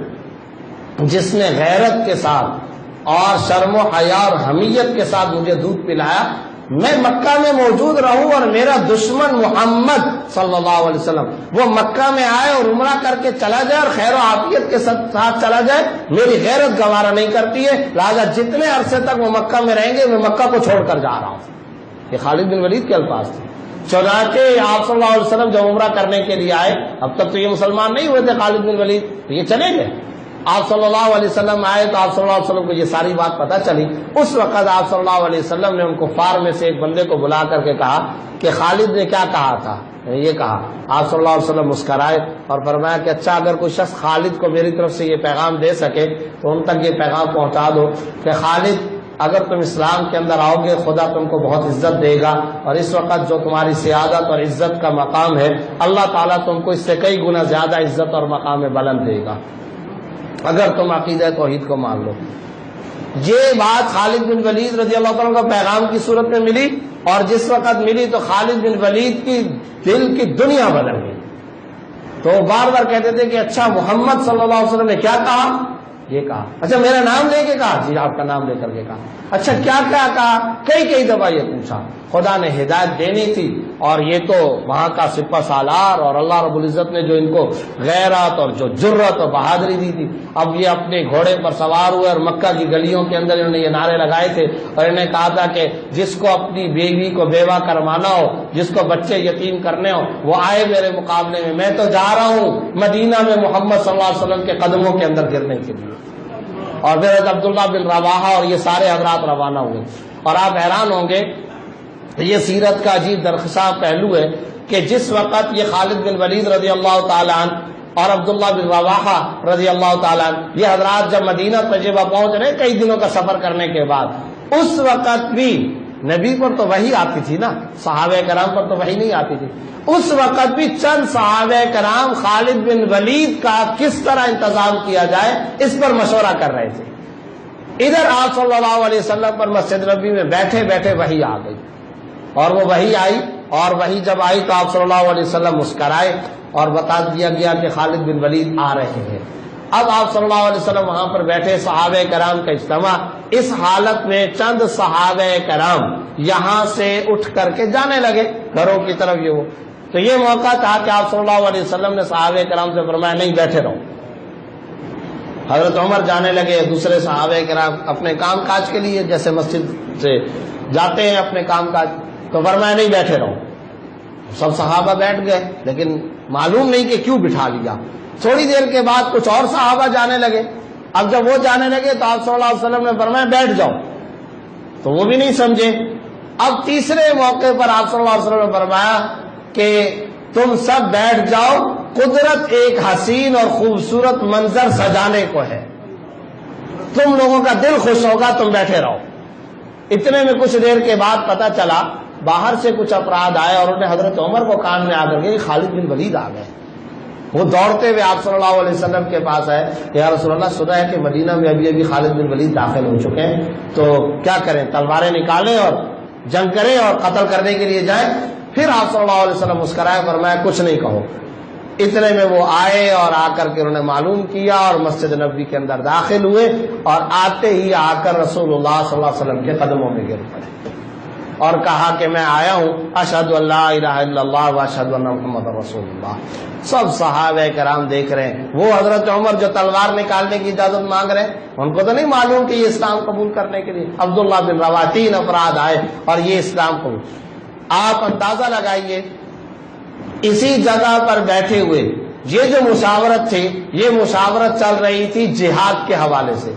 S1: جس نے غیرت کے ساتھ اور شرم و حیا اور حمیت کے ساتھ مجھے دودھ پلایا، میں مکہ میں موجود رہوں اور میرا دشمن محمد صلی اللہ علیہ وسلم وہ مکہ میں آئے اور عمرہ کر کے چلا جائے اور خیر و عافیت کے ساتھ چلا جائے، میری غیرت گوارا نہیں کرتی ہے، لہٰذا جتنے عرصے تک وہ مکہ میں رہیں گے میں مکہ کو چھوڑ کر جا رہا ہوں۔ یہ خالد بن ولید کے الفاظ تھے۔ چنانچہ آپ صلی اللہ علیہ وسلم جب عمرہ کرنے کے لیے آئے، اب تک تو یہ مسلمان نہیں ہوئے تھے خالد بن ولید، تو یہ چلے گئے۔ آپ صلی اللہ علیہ وسلم آئے تو آپ صلی اللہ علیہ وسلم کو یہ ساری بات پتہ چلی۔ اس وقت آپ صلی اللہ علیہ وسلم نے ان کفار میں سے ایک بندے کو بلا کر کے کہا کہ خالد نے کیا کہا تھا، یہ کہا۔ آپ صلی اللہ علیہ وسلم مسکرائے اور فرمایا کہ اچھا اگر کوئی شخص خالد کو میری طرف سے یہ پیغام دے سکے تو ان تک یہ پیغام پہنچا دو کہ خالد اگر تم اسلام کے اندر آؤ گے خدا تم کو بہت عزت دے گا، اور اس وقت جو تمہاری سیادت اور عزت کا مقام ہے اللہ تعالیٰ تم کو اس سے کئی گنا زیادہ عزت اور مقام بلند دے گا اگر تم عقیدہ توحید کو مان لو۔ یہ بات خالد بن ولید رضی اللہ تعالیٰ کو پیغام کی صورت میں ملی، اور جس وقت ملی تو خالد بن ولید کی دل کی دنیا بدل گئی۔ تو بار بار کہتے تھے کہ اچھا محمد صلی اللہ علیہ وسلم نے کیا کہا؟ یہ کہا۔ اچھا میرا نام لے کے کہا؟ جی آپ کا نام لے کر کے کہا۔ اچھا کیا کیا کہا؟ کئی دفعہ یہ پوچھا۔ خدا نے ہدایت دینی تھی، اور یہ تو وہاں کا سپہ سالار، اور اللہ رب العزت نے جو ان کو غیرت اور جو جرت اور بہادری دی تھی، اب یہ اپنے گھوڑے پر سوار ہوئے اور مکہ کی گلیوں کے اندر انہوں نے یہ نعرے لگائے تھے، اور انہوں نے کہا تھا کہ جس کو اپنی بیوی کو بیوہ کروانا ہو، جس کو بچے یتیم کرنے ہو، وہ آئے میرے مقابلے میں تو جا رہا ہوں مدینہ میں محمد صلی اللہ علیہ وسلم کے قدموں کے اندر گرنے کے لیے۔ اور پھر حضرت عبداللہ بن رواحہ اور یہ سارے حضرات روانہ ہوئے۔ اور آپ حیران ہوں گے، یہ سیرت کا عجیب درخشاں پہلو ہے کہ جس وقت یہ خالد بن ولید رضی اللہ تعالیٰ عنہ اور عبداللہ بن رواحہ رضی اللہ تعالیٰ عنہ یہ حضرات جب مدینہ طیبہ پہنچ رہے کئی دنوں کا سفر کرنے کے بعد، اس وقت بھی نبی پر تو وحی آتی تھی نا، صحابہ کرام پر تو وحی نہیں آتی تھی، اس وقت بھی چند صحابہ کرام خالد بن ولید کا کس طرح انتظام کیا جائے اس پر مشورہ کر رہے تھے۔ ادھر آپ صلی اللہ علیہ وسلم پر مسجد نبی میں بیٹھے بیٹھے وحی آ گئی، اور وہ وحی آئی، اور وحی جب آئی تو آپ صلی اللہ علیہ وسلم مسکرائے اور بتا دیا گیا کہ خالد بن ولید آ رہے ہیں۔ اب آپ صلی اللہ علیہ وسلم وہاں پر بیٹھے، صحابہ کرام کا اجتماع، اس حالت میں چند صحابہ کرام یہاں سے اٹھ کر کے جانے لگے گھروں کی طرف۔ یہ وہ تو یہ موقع تھا کہ آپ صلی اللہ علیہ وسلم نے صحابہ کرام سے فرمایا نہیں بیٹھے رہو۔ حضرت عمر جانے لگے، دوسرے صحابہ کرام اپنے کام کاج کے لیے جیسے مسجد سے جاتے ہیں اپنے کام کاج، تو فرمایا نہیں بیٹھے رہو۔ سب صحابہ بیٹھ گئے، لیکن معلوم نہیں کہ کیوں بٹھا لیا۔ تھوڑی دیر کے بعد کچھ اور صحابہ جانے لگے، اب جب وہ جانے لگے تو آپ صلی اللہ علیہ وسلم نے فرمایا بیٹھ جاؤ، تو وہ بھی نہیں سمجھے۔ اب تیسرے موقع پر آپ صلی اللہ علیہ وسلم نے فرمایا کہ تم سب بیٹھ جاؤ، قدرت ایک حسین اور خوبصورت منظر سجانے کو ہے، تم لوگوں کا دل خوش ہوگا، تم بیٹھے رہو۔ اتنے میں کچھ دیر کے بعد پتہ چلا باہر سے کچھ افراد آئے اور انہوں نے حضرت عمر کو کان میں آ کر کے خالد بن ولید آ گئے۔ وہ دوڑتے ہوئے آپ صلی اللہ علیہ وسلم کے پاس آئے، یا رسول اللہ سنا ہے کہ مدینہ میں ابھی خالد بن ولید داخل ہو چکے ہیں، تو کیا کریں، تلواریں نکالیں اور جنگ کریں اور قتل کرنے کے لیے جائیں؟ پھر آپ صلی اللہ علیہ وسلم مسکرائے، فرمایا کچھ نہیں کہو۔ اتنے میں وہ آئے اور آ کر کے انہوں نے معلوم کیا اور مسجد نبوی کے اندر داخل ہوئے، اور آتے ہی آ کر رسول اللہ صلی اللہ علیہ وسلم کے قدموں میں گر پڑے اور کہا کہ میں آیا ہوں اشہد ان لا الہ الا اللہ و اشہد ان محمد رسول اللہ۔ سب صحابہ کرام دیکھ رہے ہیں، وہ حضرت عمر جو تلوار نکالنے کی اجازت مانگ رہے ہیں، ان کو تو نہیں معلوم کہ یہ اسلام قبول کرنے کے لیے عبداللہ بن رواحہ 3 افراد آئے اور یہ اسلام قبول۔ آپ اندازہ لگائیے، اسی جگہ پر بیٹھے ہوئے یہ جو مشاورت تھی، یہ مشاورت چل رہی تھی جہاد کے حوالے سے،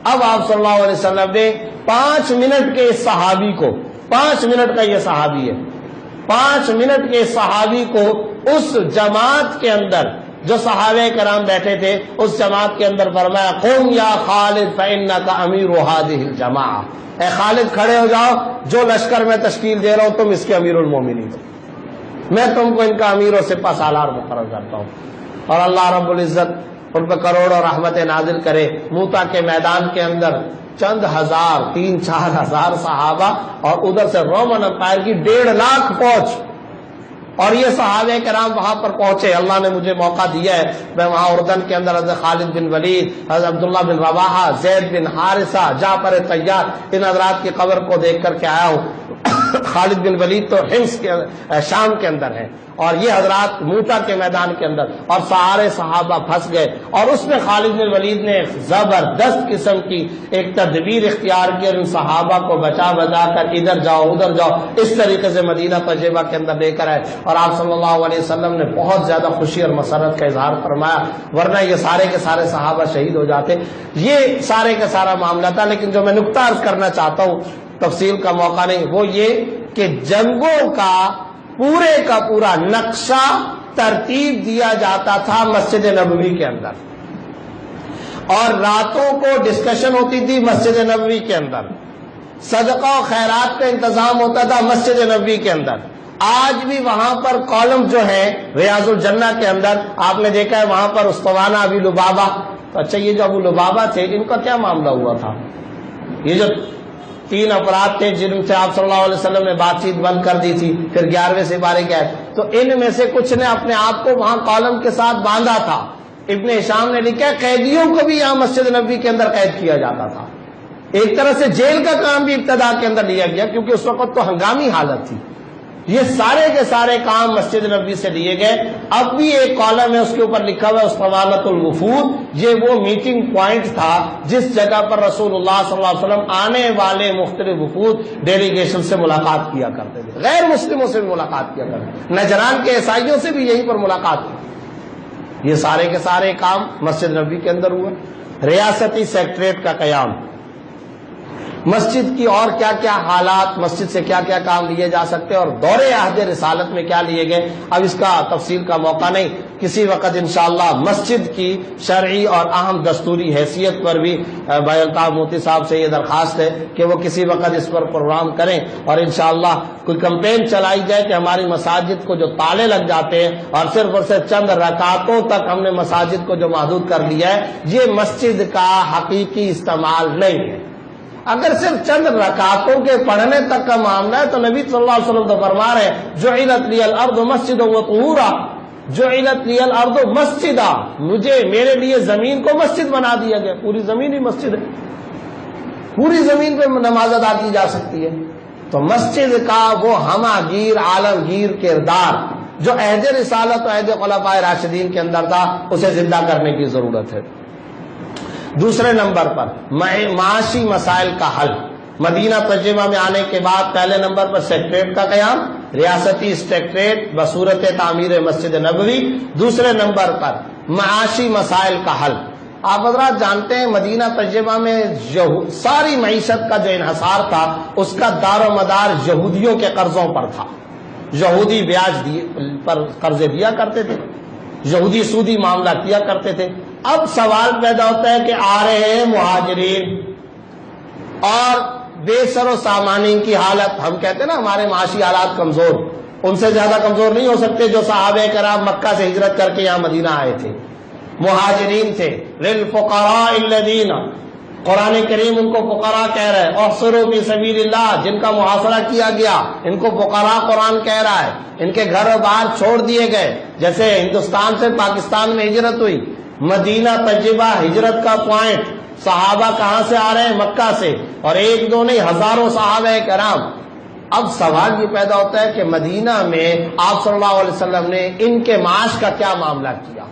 S1: اب آپ صلی اللہ علیہ وسلم نے 5 منٹ کے اس صحابی کو، 5 منٹ کا یہ صحابی ہے، 5 منٹ کے صحابی کو اس جماعت کے اندر جو صحابہ کرام بیٹھے تھے اس جماعت کے اندر فرمایا قم یا خالد فإنک امیر هذه الجماعہ، اے خالد کھڑے ہو جاؤ، جو لشکر میں تشکیل دے رہا ہوں تم اس کے امیر المومنین ہو، میں تم کو ان کا امیر و سپہ سالار مقرر کرتا ہوں۔ اور اللہ رب العزت ان پہ کروڑوں رحمت نازل کرے، موتا کے میدان کے اندر چند ہزار، 3-4 ہزار صحابہ اور ادھر سے رومن امپائر کی 1.5 لاکھ فوج، اور یہ صحابہ کرام وہاں پر پہنچے۔ اللہ نے مجھے موقع دیا ہے، میں وہاں اردن کے اندر حضرت خالد بن ولید، حضرت عبداللہ بن رواحہ، زید بن حارثہ، جعفر طیار، ان حضرات کی قبر کو دیکھ کر کے آیا ہوں۔ خالد بن ولید تو حمص کے شام کے اندر ہیں، اور یہ حضرات موتا کے میدان کے اندر، اور سارے صحابہ پھنس گئے، اور اس میں خالد بن ولید نے زبردست قسم کی ایک تدبیر اختیار کی اور ان صحابہ کو بچا کر ادھر جاؤ ادھر جاؤ اس طریقے سے مدینہ طیبہ کے اندر لے کر آئے، اور آپ صلی اللہ علیہ وسلم نے بہت زیادہ خوشی اور مسرت کا اظہار فرمایا، ورنہ یہ سارے کے سارے صحابہ شہید ہو جاتے۔ یہ سارے کا سارا معاملہ تھا، لیکن جو میں نقطہ عرض کرنا چاہتا ہوں، تفصیل کا موقع نہیں، وہ یہ کہ جنگوں کا پورا نقشہ ترتیب دیا جاتا تھا مسجد نبوی کے اندر، اور راتوں کو ڈسکشن ہوتی تھی مسجد نبوی کے اندر، صدقہ و خیرات کا انتظام ہوتا تھا مسجد نبوی کے اندر۔ آج بھی وہاں پر کالم جو ہے ریاض الجنہ کے اندر آپ نے دیکھا ہے، وہاں پر استوانہ ابی لبابہ، تو اچھا یہ جو ابو لبابہ تھے ان کا کیا معاملہ ہوا تھا؟ یہ جو 3 افراد تھے جن سے آپ صلی اللہ علیہ وسلم نے بات چیت بند کر دی تھی، پھر 11ویں سپارے کے آئے، تو ان میں سے کچھ نے اپنے آپ کو وہاں کالم کے ساتھ باندھا تھا۔ ابن ہشام نے لکھا قیدیوں کو بھی یہاں مسجد نبوی کے اندر قید کیا جاتا تھا، ایک طرح سے جیل کا کام بھی ابتدا کے اندر لیا گیا، کیونکہ اس وقت تو ہنگامی حالت تھی۔ یہ سارے کے سارے کام مسجد نبوی سے لیے گئے۔ اب بھی ایک کالم ہے، اس کے اوپر لکھا ہوا ہے اسطوانۃ الوفود، یہ وہ میٹنگ پوائنٹ تھا جس جگہ پر رسول اللہ صلی اللہ علیہ وسلم آنے والے مختلف وفود ڈیلیگیشن سے ملاقات کیا کرتے تھے، غیر مسلموں سے بھی ملاقات کیا کرتے تھے، نجران کے عیسائیوں سے بھی یہیں پر ملاقات کی۔ یہ سارے کے سارے کام مسجد نبوی کے اندر ہوئے۔ ریاستی سیکٹریٹ کا قیام، مسجد کی اور کیا کیا حالات، مسجد سے کیا کیا کام لیے جا سکتے اور دور عہد رسالت میں کیا لیے گئے، اب اس کا تفصیل کا موقع نہیں، کسی وقت انشاءاللہ مسجد کی شرعی اور اہم دستوری حیثیت پر بھی بھائی الطاف موتی صاحب سے یہ درخواست ہے کہ وہ کسی وقت اس پر پروگرام کریں، اور انشاءاللہ کوئی کمپین چلائی جائے کہ ہماری مساجد کو جو تالے لگ جاتے ہیں اور صرف چند رکعتوں تک ہم نے مساجد کو جو محدود کر لیا ہے، یہ مسجد کا حقیقی استعمال نہیں ہے۔ اگر صرف چند رکعتوں کے پڑھنے تک کا معاملہ ہے تو نبی صلی اللہ علیہ وسلم تو فرما رہے ہیں جعلت لی الارض مسجدا وطہورا، جعلت لی الارض مسجدا، میرے لیے زمین کو مسجد بنا دیا گیا، پوری زمین ہی مسجد ہے، پوری زمین پہ نماز ادا کی جا سکتی ہے۔ تو مسجد کا وہ ہماگیر عالمگیر کردار جو عہد رسالت و عہد خلفائے راشدین کے اندر تھا، اسے زندہ کرنے کی ضرورت ہے۔ دوسرے نمبر پر معاشی مسائل کا حل، مدینہ طیبہ میں آنے کے بعد پہلے نمبر پر سیکٹریٹ کا قیام، ریاستی سیکٹریٹ بصورت تعمیر مسجد نبوی، دوسرے نمبر پر معاشی مسائل کا حل۔ آپ حضرات جانتے ہیں مدینہ طیبہ میں ساری معیشت کا جو انحصار تھا اس کا دار و مدار یہودیوں کے قرضوں پر تھا، یہودی بیاج پر قرضے دیا کرتے تھے، یہودی سودی معاملہ کیا کرتے تھے۔ اب سوال پیدا ہوتا ہے کہ آ رہے ہیں مہاجرین اور بے سر و سامانین کی حالت، ہم کہتے ہیں نا ہمارے معاشی حالات کمزور، ان سے زیادہ کمزور نہیں ہو سکتے جو صحابہ کرام مکہ سے ہجرت کر کے یہاں مدینہ آئے تھے، مہاجرین تھے۔ للفقراء الذین، قرآن کریم ان کو فقراء کہہ رہا ہے، احصروا فی سبیل اللہ، جن کا محاصرہ کیا گیا ان کو فقراء قرآن کہہ رہا ہے، ان کے گھر بار چھوڑ دیے گئے، جیسے ہندوستان سے پاکستان میں ہجرت ہوئی، مدینہ طیبہ ہجرت کا پوائنٹ، صحابہ کہاں سے آ رہے ہیں؟ مکہ سے، اور ایک دو نہیں ہزاروں صحابہ کرام۔ اب سوال یہ پیدا ہوتا ہے کہ مدینہ میں آپ صلی اللہ علیہ وسلم نے ان کے معاش کا کیا معاملہ کیا؟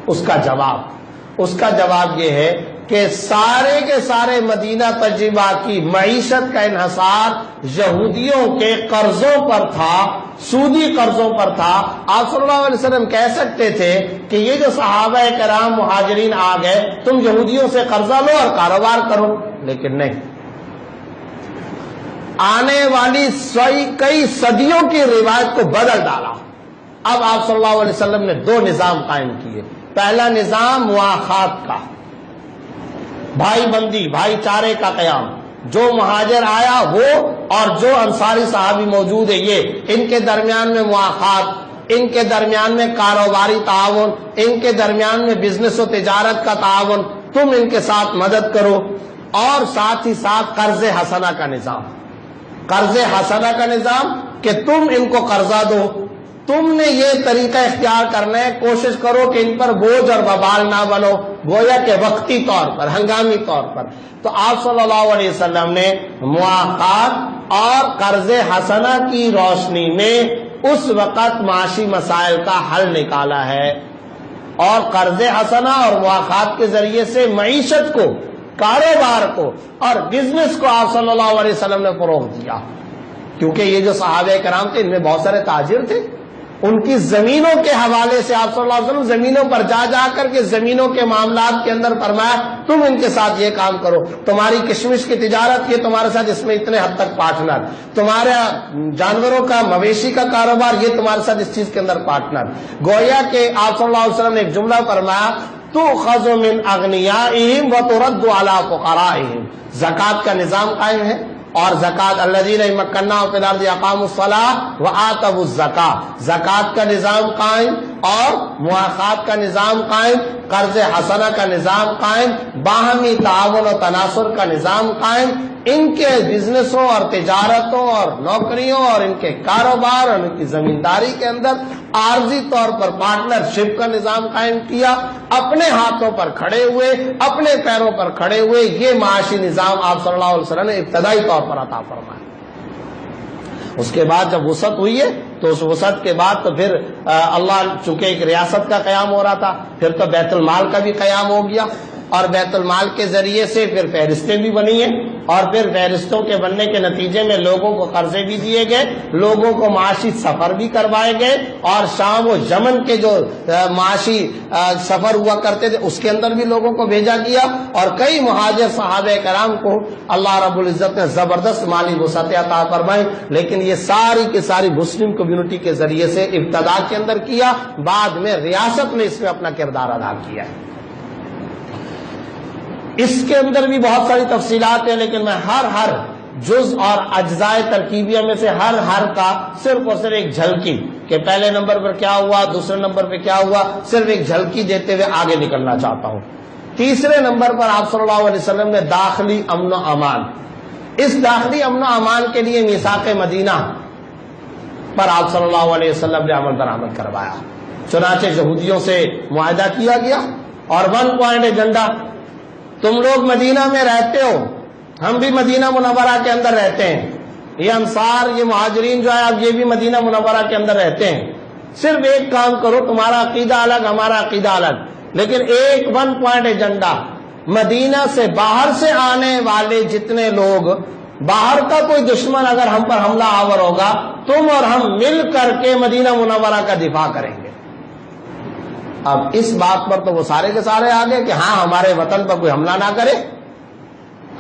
S1: اس کا جواب یہ ہے کہ سارے کے سارے مدینہ تجربہ کی معیشت کا انحصار یہودیوں کے قرضوں پر تھا، سودی قرضوں پر تھا۔ آپ صلی اللہ علیہ وسلم کہہ سکتے تھے کہ یہ جو صحابہ کرام مہاجرین آ گئے، تم یہودیوں سے قرضہ لو اور کاروبار کرو، لیکن نہیں، آنے والی کئی صدیوں کی روایت کو بدل ڈالا۔ اب آپ صلی اللہ علیہ وسلم نے دو نظام قائم کیے۔ پہلا نظام مواخات کا، بھائی بندی، بھائی چارے کا قیام، جو مہاجر آیا وہ اور جو انصاری صحابی موجود ہے یہ، ان کے درمیان میں مواخات، ان کے درمیان میں کاروباری تعاون، ان کے درمیان میں بزنس و تجارت کا تعاون، تم ان کے ساتھ مدد کرو، اور ساتھ ہی ساتھ قرض حسنہ کا نظام، قرض حسنہ کا نظام کہ تم ان کو قرضہ دو، تم نے یہ طریقہ اختیار کرنا ہے، کوشش کرو کہ ان پر بوجھ اور وبال نہ بنو، گویا کہ وقتی طور پر، ہنگامی طور پر۔ تو آپ صلی اللہ علیہ وسلم نے مواخات اور قرض حسنہ کی روشنی میں اس وقت معاشی مسائل کا حل نکالا ہے، اور قرض حسنہ اور مواخات کے ذریعے سے معیشت کو، کاروبار کو اور بزنس کو آپ صلی اللہ علیہ وسلم نے فروغ دیا، کیونکہ یہ جو صحابہ کرام تھے ان میں بہت سارے تاجر تھے، ان کی زمینوں کے حوالے سے آپ صلی اللہ علیہ وسلم زمینوں پر جا جا کر کے زمینوں کے معاملات کے اندر فرمایا تم ان کے ساتھ یہ کام کرو، تمہاری کشمش کی تجارت یہ تمہارے ساتھ اس میں اتنے حد تک پارٹنر، تمہارا جانوروں کا مویشی کا کاروبار یہ تمہارے ساتھ اس چیز کے اندر پارٹنر۔ گویا کہ آپ صلی اللہ علیہ وسلم نے ایک جملہ فرمایا تؤخذ من اغنیائہم وترد علی فقرائہم، زکوٰۃ کا نظام قائم ہے، اور زکوٰۃ الذین مکناہم فی الارض اقاموا الصلاۃ وآتوا الزکاۃ، زکوٰۃ کا نظام قائم اور مواخات کا نظام قائم، قرض حسنہ کا نظام قائم، باہمی تعاون و تناصر کا نظام قائم، ان کے بزنسوں اور تجارتوں اور نوکریوں اور ان کے کاروبار اور ان کی زمینداری کے اندر عارضی طور پر پارٹنرشپ کا نظام قائم کیا، اپنے ہاتھوں پر کھڑے ہوئے، اپنے پیروں پر کھڑے ہوئے، یہ معاشی نظام آپ صلی اللہ علیہ وسلم نے ابتدائی طور پر عطا فرمایا۔ اس کے بعد جب وسعت ہوئی ہے تو اس وسعت کے بعد تو پھر اللہ، چونکہ ایک ریاست کا قیام ہو رہا تھا، پھر تو بیت المال کا بھی قیام ہو گیا، اور بیت المال کے ذریعے سے پھر فہرستیں بھی بنی ہیں، اور پھر فہرستوں کے بننے کے نتیجے میں لوگوں کو قرضے بھی دیے گئے، لوگوں کو معاشی سفر بھی کروائے گئے، اور شام و یمن کے جو معاشی سفر ہوا کرتے تھے اس کے اندر بھی لوگوں کو بھیجا گیا، اور کئی مہاجر صحابہ کرام کو اللہ رب العزت نے زبردست مالی وسعت عطا فرمائی، لیکن یہ ساری کی ساری مسلم کمیونٹی کے ذریعے سے ابتدا کے اندر کیا، بعد میں ریاست نے اس میں اپنا کردار ادا کیا ہے۔ اس کے اندر بھی بہت ساری تفصیلات ہیں، لیکن میں ہر جز اور اجزائے ترکیبیہ میں سے ہر کا صرف اور صرف ایک جھلکی کہ پہلے نمبر پر کیا ہوا، دوسرے نمبر پہ کیا ہوا، صرف ایک جھلکی دیتے ہوئے آگے نکلنا چاہتا ہوں۔ تیسرے نمبر پر آپ صلی اللہ علیہ وسلم نے داخلی امن و امان، اس داخلی امن و امان کے لیے میثاق مدینہ پر آپ صلی اللہ علیہ وسلم نے عمل درآمد کروایا، چنانچہ یہودیوں سے معاہدہ کیا گیا، اور 1 پوائنٹ ایجنڈا، تم لوگ مدینہ میں رہتے ہو، ہم بھی مدینہ منورہ کے اندر رہتے ہیں، یہ انصار، یہ مہاجرین جو ہے اب یہ بھی مدینہ منورہ کے اندر رہتے ہیں، صرف ایک کام کرو، تمہارا عقیدہ الگ ہمارا عقیدہ الگ، لیکن ایک 1 پوائنٹ ایجنڈا، مدینہ سے باہر سے آنے والے جتنے لوگ، باہر کا کوئی دشمن اگر ہم پر حملہ آور ہوگا، تم اور ہم مل کر کے مدینہ منورہ کا دفاع کریں گے۔ اب اس بات پر تو وہ سارے کے سارے آ گئے کہ ہاں ہمارے وطن پر کوئی حملہ نہ کرے،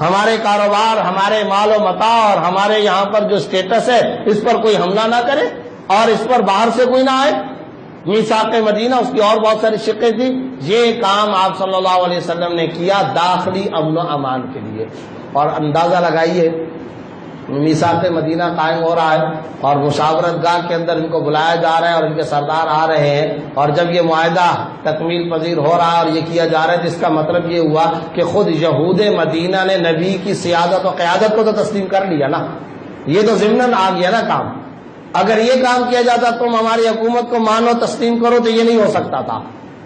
S1: ہمارے کاروبار، ہمارے مال و متاع اور ہمارے یہاں پر جو اسٹیٹس ہے اس پر کوئی حملہ نہ کرے، اور اس پر باہر سے کوئی نہ آئے۔ میثاق مدینہ، اس کی اور بہت ساری شقیں تھیں، یہ کام آپ صلی اللہ علیہ وسلم نے کیا داخلی امن و امان کے لیے۔ اور اندازہ لگائیے، میثاق مدینہ قائم ہو رہا ہے اور مشاورت گاہ کے اندر ان کو بلایا جا رہا ہے اور ان کے سردار آ رہے ہیں، اور جب یہ معاہدہ تکمیل پذیر ہو رہا ہے اور یہ کیا جا رہا ہے، جس کا مطلب یہ ہوا کہ خود یہود مدینہ نے نبی کی سیادت و قیادت کو تو تسلیم کر لیا نا، یہ تو ضمناً آ گیا نا کام۔ اگر یہ کام کیا جاتا تم ہماری حکومت کو مانو تسلیم کرو تو یہ نہیں ہو سکتا تھا،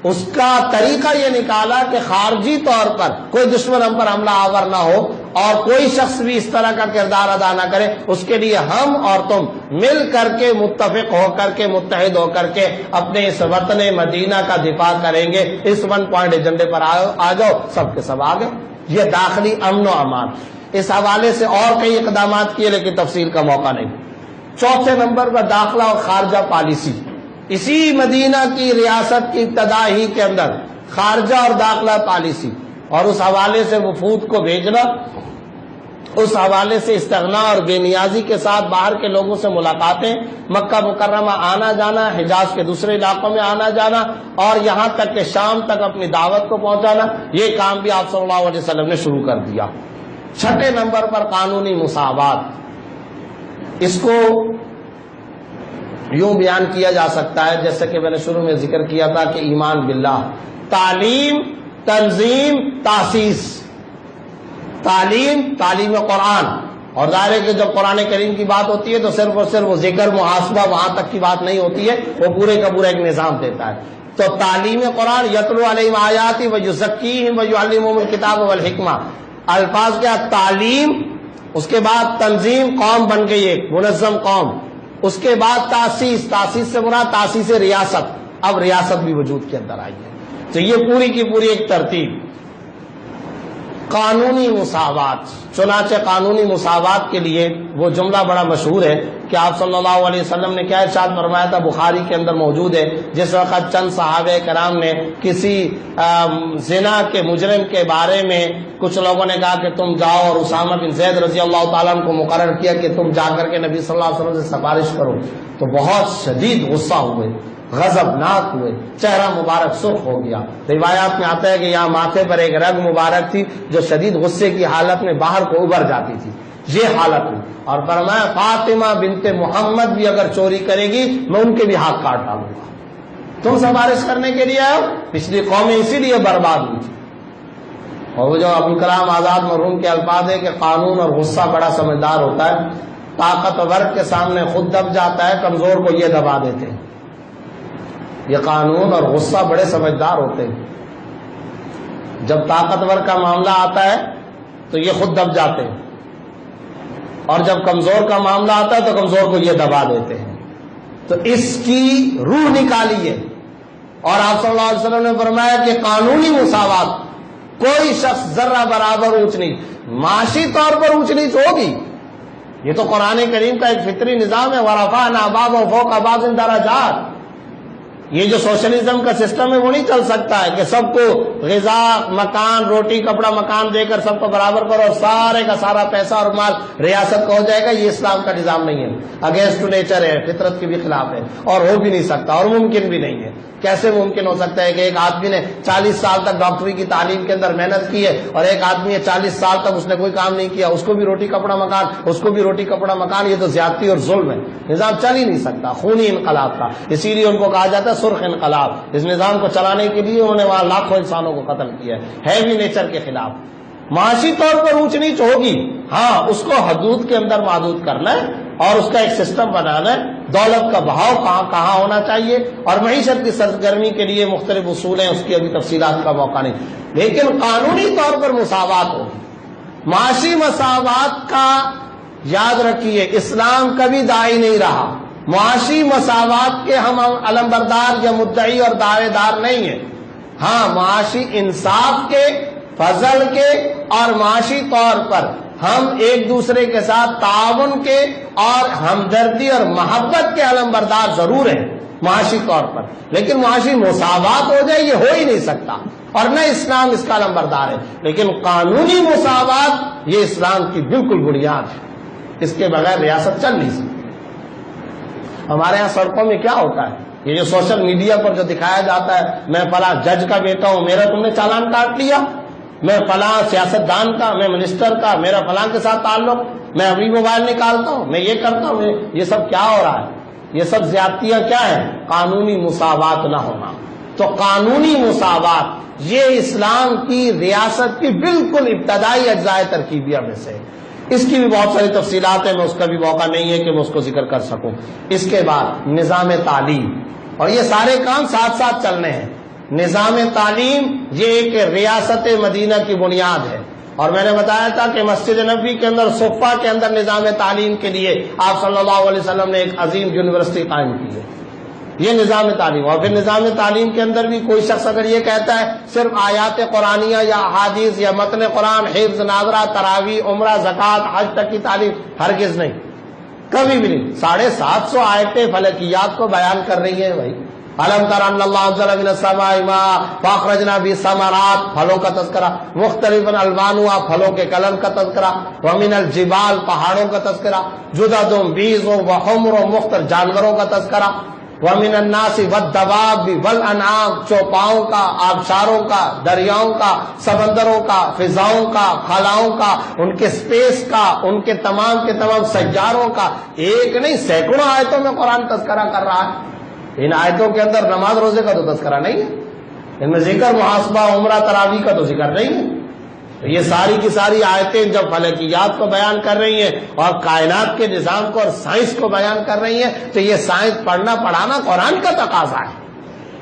S1: اس کا طریقہ یہ نکالا کہ خارجی طور پر کوئی دشمن ہم پر حملہ آور نہ ہو اور کوئی شخص بھی اس طرح کا کردار ادا نہ کرے، اس کے لیے ہم اور تم مل کر کے متفق ہو کر کے متحد ہو کر کے اپنے اس وطن مدینہ کا دفاع کریں گے۔ اس 1 پوائنٹ ایجنڈے پر آ جاؤ، سب کے سب آگے۔ یہ داخلی امن و امان، اس حوالے سے اور کئی اقدامات کیے لیکن تفصیل کا موقع نہیں۔ چوتھے نمبر پر داخلہ اور خارجہ پالیسی، اسی مدینہ کی ریاست کی ابتدا ہی کے اندر خارجہ اور داخلہ پالیسی، اور اس حوالے سے وفود کو بھیجنا، اس حوالے سے استغنا اور بے نیازی کے ساتھ باہر کے لوگوں سے ملاقاتیں، مکہ مکرمہ آنا جانا، حجاز کے دوسرے علاقوں میں آنا جانا، اور یہاں تک کہ شام تک اپنی دعوت کو پہنچانا، یہ کام بھی آپ صلی اللہ علیہ وسلم نے شروع کر دیا۔ چھٹے نمبر پر قانونی مساوات، اس کو یوں بیان کیا جا سکتا ہے جیسے کہ میں نے شروع میں ذکر کیا تھا کہ ایمان باللہ، تعلیم، تنظیم، تاسیس۔ تعلیم قرآن، اور ظاہر ہے کہ جب قرآن کریم کی بات ہوتی ہے تو صرف اور صرف وہ ذکر محاسبہ وہاں تک کی بات نہیں ہوتی ہے، وہ پورے کا پورا ایک نظام دیتا ہے۔ تو تعلیم قرآن، یتلو علیہم آیاتی ویزکیہم ویعلمہم الکتاب والحکمہ، الفاظ کیا؟ تعلیم، اس کے بعد تنظیم، قوم بن گئی ایک منظم قوم، اس کے بعد تاسیس سے مراد تاسیس ریاست، اب ریاست بھی وجود کے اندر آئی ہے۔ تو یہ پوری کی پوری ایک ترتیب۔ قانونی مساوات، چنانچہ قانونی مساوات کے لیے وہ جملہ بڑا مشہور ہے کہ آپ صلی اللہ علیہ وسلم نے کیا ارشاد فرمایا تھا، بخاری کے اندر موجود ہے، جس وقت چند صحابہ کرام نے کسی زنا کے مجرم کے بارے میں کچھ لوگوں نے کہا کہ تم جاؤ، اور اسامہ بن زید رضی اللہ تعالیٰ عنہ کو مقرر کیا کہ تم جا کر کے نبی صلی اللہ علیہ وسلم سے سفارش کرو، تو بہت شدید غصہ ہوئے، غضبناک ہوئے، چہرہ مبارک سرخ ہو گیا۔ روایات میں آتا ہے کہ یہاں ماتھے پر ایک رگ مبارک تھی جو شدید غصے کی حالت میں باہر کو ابھر جاتی تھی، یہ حالت ہوئی، اور فرمایا فاطمہ بنت محمد بھی اگر چوری کرے گی میں ان کے بھی ہاتھ کاٹ ڈالوں گا۔ تم سفارش کرنے کے لیے آؤ، پچھلی قومیں اسی لیے برباد ہوئی تھی۔ اور وہ جو ابوالکلام آزاد مرحوم کے الفاظ ہے کہ قانون اور غصہ بڑا سمجھدار ہوتا ہے، طاقتور کے سامنے خود دب جاتا ہے، کمزور کو یہ دبا دیتے ہیں۔ یہ قانون اور غصہ بڑے سمجھدار ہوتے ہیں، جب طاقتور کا معاملہ آتا ہے تو یہ خود دب جاتے ہیں، اور جب کمزور کا معاملہ آتا ہے تو کمزور کو یہ دبا دیتے ہیں۔ تو اس کی روح نکالیے، اور آپ صلی اللہ علیہ وسلم نے فرمایا کہ قانونی مساوات، کوئی شخص ذرہ برابر اونچ نیچ، معاشی طور پر اونچ نیچ ہوگی، یہ تو قرآن کریم کا ایک فطری نظام ہے، وَرَفَعْنَا بَعْضَهُمْ فَوْقَ بَعْضٍ دَرَجَاتٍ۔ یہ جو سوشلزم کا سسٹم ہے وہ نہیں چل سکتا ہے کہ سب کو غذا، مکان، روٹی کپڑا مکان دے کر سب کو برابر کرو اور سارے کا سارا پیسہ اور مال ریاست کو ہو جائے گا، یہ اسلام کا نظام نہیں ہے، اگینسٹ نیچر ہے، فطرت کے بھی خلاف ہے، اور ہو بھی نہیں سکتا اور ممکن بھی نہیں ہے۔ کیسے ممکن ہو سکتا ہے کہ ایک آدمی نے 40 سال تک ڈاکٹری کی تعلیم کے اندر محنت کی ہے اور ایک آدمی ہے 40 سال تک اس نے کوئی کام نہیں کیا، اس کو بھی روٹی کپڑا مکان، اس کو بھی روٹی کپڑا مکان؟ یہ تو زیادتی اور ظلم ہے، نظام چل ہی نہیں سکتا، خونی انقلاب تھا، اسی لیے ان کو کہا جاتا ہے سرخ انقلاب۔ اس نظام کو چلانے کے لیے انہوں نے وہاں لاکھوں انسانوں کو قتل کیا ہے بھی نیچر کے خلاف۔ معاشی طور پر اونچ نیچ ہوگی، ہاں اس کو حدود کے اندر محدود کرنا ہے اور اس کا ایک سسٹم بنانا ہے، دولت کا بہاؤ کہاں ہونا چاہیے، اور معیشت کی سرگرمی کے لیے مختلف اصول ہیں، اس کی ابھی تفصیلات کا موقع نہیں، لیکن قانونی طور پر مساوات ہوگی۔ معاشی مساوات کا یاد رکھیے، اسلام کبھی داعی نہیں رہا، معاشی مساوات کے ہم علمبردار یا مدعی اور دعوے دار نہیں ہیں، ہاں معاشی انصاف کے، فضل کے اور معاشی طور پر ہم ایک دوسرے کے ساتھ تعاون کے اور ہمدردی اور محبت کے علمبردار ضرور ہیں معاشی طور پر، لیکن معاشی مساوات ہو جائے یہ ہو ہی نہیں سکتا، اور نہ اسلام اس کا علمبردار ہے۔ لیکن قانونی مساوات یہ اسلام کی بالکل بنیاد ہے، اس کے بغیر ریاست چل نہیں سکتی۔ ہمارے ہاں سڑکوں میں کیا ہوتا ہے، یہ جو سوشل میڈیا پر جو دکھایا جاتا ہے، میں فلاں جج کا بیٹا ہوں، میرا تم نے چالان کاٹ لیا، میں فلاں سیاستدان کا، میں منسٹر کا، میرا فلاں کے ساتھ تعلق، میں ابھی موبائل نکالتا ہوں، میں یہ کرتا ہوں، یہ سب کیا ہو رہا ہے؟ یہ سب زیادتیاں کیا ہیں؟ قانونی مساوات نہ ہونا۔ تو قانونی مساوات یہ اسلام کی ریاست کی بالکل ابتدائی اجزائے ترکیبیہ میں سے، اس کی بھی بہت ساری تفصیلات ہیں، میں اس کا بھی موقع نہیں ہے کہ میں اس کو ذکر کر سکوں۔ اس کے بعد نظام تعلیم، اور یہ سارے کام ساتھ ساتھ چلنے ہیں۔ نظام تعلیم یہ ایک ریاست مدینہ کی بنیاد ہے، اور میں نے بتایا تھا کہ مسجد نبوی کے اندر صفہ کے اندر نظام تعلیم کے لیے آپ صلی اللہ علیہ وسلم نے ایک عظیم یونیورسٹی قائم کی ہے، یہ نظام تعلیم۔ اور پھر نظام تعلیم کے اندر بھی کوئی شخص اگر یہ کہتا ہے صرف آیات قرآنیہ یا احادیث یا متن قرآن، حفظ، ناظرہ، تراویح، عمرہ، زکوٰۃ، حج تک کی تعلیم، ہرگز نہیں، کبھی بھی نہیں۔ 750 آیتیں فلکیات کو بیان کر رہی ہیں بھائی۔ الم تر ان اللہ انزل من السماء ماء فاخرجنا به ثمرات، پھلوں کا تذکرہ، مختلف الوانها، پھلوں کے کلر کا تذکرہ، ومن الجبال، پہاڑوں کا تذکرہ، جدد بیض وحمر، مختلف جانوروں کا تذکرہ، ومن الناس والدواب والانعام، چوپاؤں کا، آبشاروں کا، دریاؤں کا، سمندروں کا، فضاؤں کا، خلاؤں کا، ان کے سپیس کا، ان کے تمام سیاروں کا، ایک نہیں سینکڑوں آیتوں میں قرآن تذکرہ کر رہا ہے۔ ان آیتوں کے اندر نماز روزے کا تو تذکرہ نہیں ہے، ان میں ذکر، محاسبہ، عمرہ، تراویح کا تو ذکر نہیں ہے۔ یہ ساری کی ساری آیتیں جب فلکیات کو بیان کر رہی ہیں اور کائنات کے نظام کو اور سائنس کو بیان کر رہی ہیں، تو یہ سائنس پڑھنا پڑھانا قرآن کا تقاضا ہے،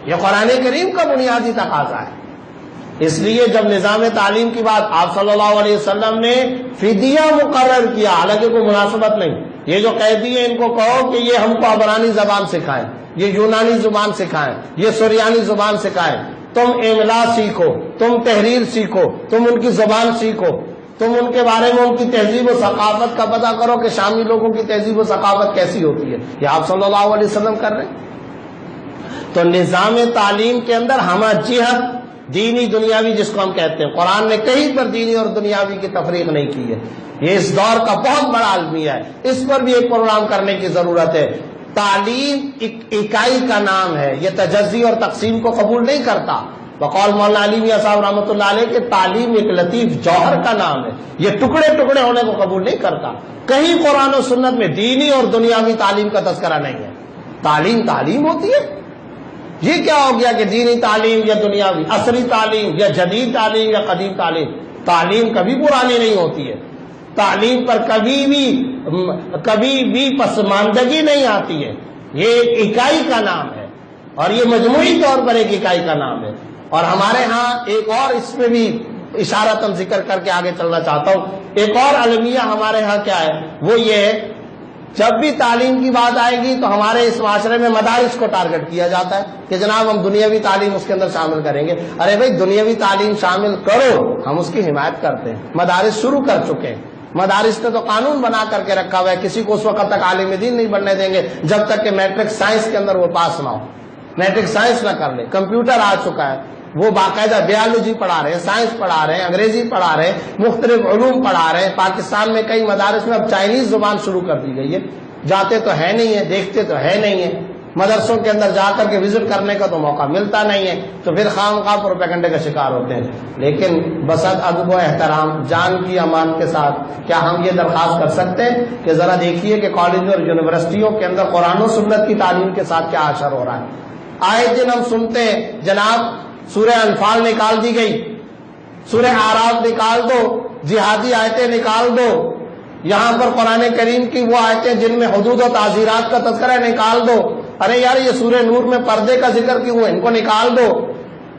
S1: یہ قرآن کریم کا بنیادی تقاضا ہے۔ اس لیے جب نظام تعلیم کی بات آپ صلی اللہ علیہ وسلم نے فدیہ مقرر کیا، حالانکہ کوئی مناسبت نہیں، یہ جو قیدی ہیں ان کو کہو کہ یہ ہم کو عبرانی زبان سکھائیں، یہ یونانی زبان سکھائیں، یہ سریانی زبان سکھائیں، تم املا سیکھو، تم تحریر سیکھو، تم ان کی زبان سیکھو، تم ان کے بارے میں ان کی تہذیب و ثقافت کا پتہ کرو کہ شامی لوگوں کی تہذیب و ثقافت کیسی ہوتی ہے، یہ آپ صلی اللہ علیہ وسلم کر رہے ہیں۔ تو نظام تعلیم کے اندر ہمہ جہت دینی دنیاوی جس کو ہم کہتے ہیں، قرآن نے کہیں پر دینی اور دنیاوی کی تفریق نہیں کی ہے، یہ اس دور کا بہت بڑا المیہ ہے، اس پر بھی ایک پروگرام کرنے کی ضرورت ہے۔ تعلیم ایک اکائی کا نام ہے، یہ تجزی اور تقسیم کو قبول نہیں کرتا۔ بقول مولانا علی میاں صاحب رحمۃ اللہ علیہ کہ تعلیم ایک لطیف جوہر کا نام ہے، یہ ٹکڑے ٹکڑے ہونے کو قبول نہیں کرتا۔ کہیں قرآن و سنت میں دینی اور دنیاوی تعلیم کا تذکرہ نہیں ہے۔ تعلیم تعلیم ہوتی ہے، یہ کیا ہو گیا کہ دینی تعلیم یا دنیاوی، عصری تعلیم یا جدید تعلیم یا قدیم تعلیم، تعلیم کبھی پرانی نہیں ہوتی ہے، تعلیم پر کبھی بھی پسماندگی نہیں آتی ہے، یہ ایک اکائی کا نام ہے اور یہ مجموعی طور پر ایک اکائی کا نام ہے۔ اور ہمارے ہاں ایک اور اس میں بھی اشارتاً ذکر کر کے آگے چلنا چاہتا ہوں، ایک اور المیہ ہمارے ہاں کیا ہے، وہ یہ ہے جب بھی تعلیم کی بات آئے گی تو ہمارے اس معاشرے میں مدارس کو ٹارگٹ کیا جاتا ہے کہ جناب ہم دنیاوی تعلیم اس کے اندر شامل کریں گے۔ ارے بھائی دنیاوی تعلیم شامل کرو، ہم اس کی حمایت کرتے ہیں، مدارس شروع کر چکے ہیں، مدارس نے تو قانون بنا کر کے رکھا ہوا ہے کسی کو اس وقت تک عالم دین نہیں بننے دیں گے جب تک کہ میٹرک سائنس کے اندر وہ پاس نہ ہو، میٹرک سائنس نہ کر لے۔ کمپیوٹر آ چکا ہے، وہ باقاعدہ بیالوجی پڑھا رہے ہیں، سائنس پڑھا رہے ہیں، انگریزی پڑھا رہے ہیں، مختلف علوم پڑھا رہے ہیں۔ پاکستان میں کئی مدارس میں اب چائنیز زبان شروع کر دی گئی ہے، جاتے تو ہے نہیں ہے، دیکھتے تو ہے نہیں ہے، مدرسوں کے اندر جا کر کے وزٹ کرنے کا تو موقع ملتا نہیں ہے، تو پھر خام خواہ پروپیگنڈے کا شکار ہوتے ہیں۔ لیکن بسط ادب و احترام، جان کی امان کے ساتھ کیا ہم یہ درخواست کر سکتے ہیں کہ ذرا دیکھیے کہ کالج اور یونیورسٹیوں کے اندر قرآن و سنت کی تعلیم کے ساتھ کیا اثر ہو رہا ہے۔ آئے دن ہم سنتے ہیں جناب سورہ انفال نکال دی گئی، سورہ اعراف نکال دو، جہادی آیتیں نکال دو، یہاں پر قرآن کریم کی وہ آیتیں جن میں حدود و تعزیرات کا تذکرہ نکال دو۔ ارے یار یہ سورہ نور میں پردے کا ذکر کیوں ہے، ان کو نکال دو۔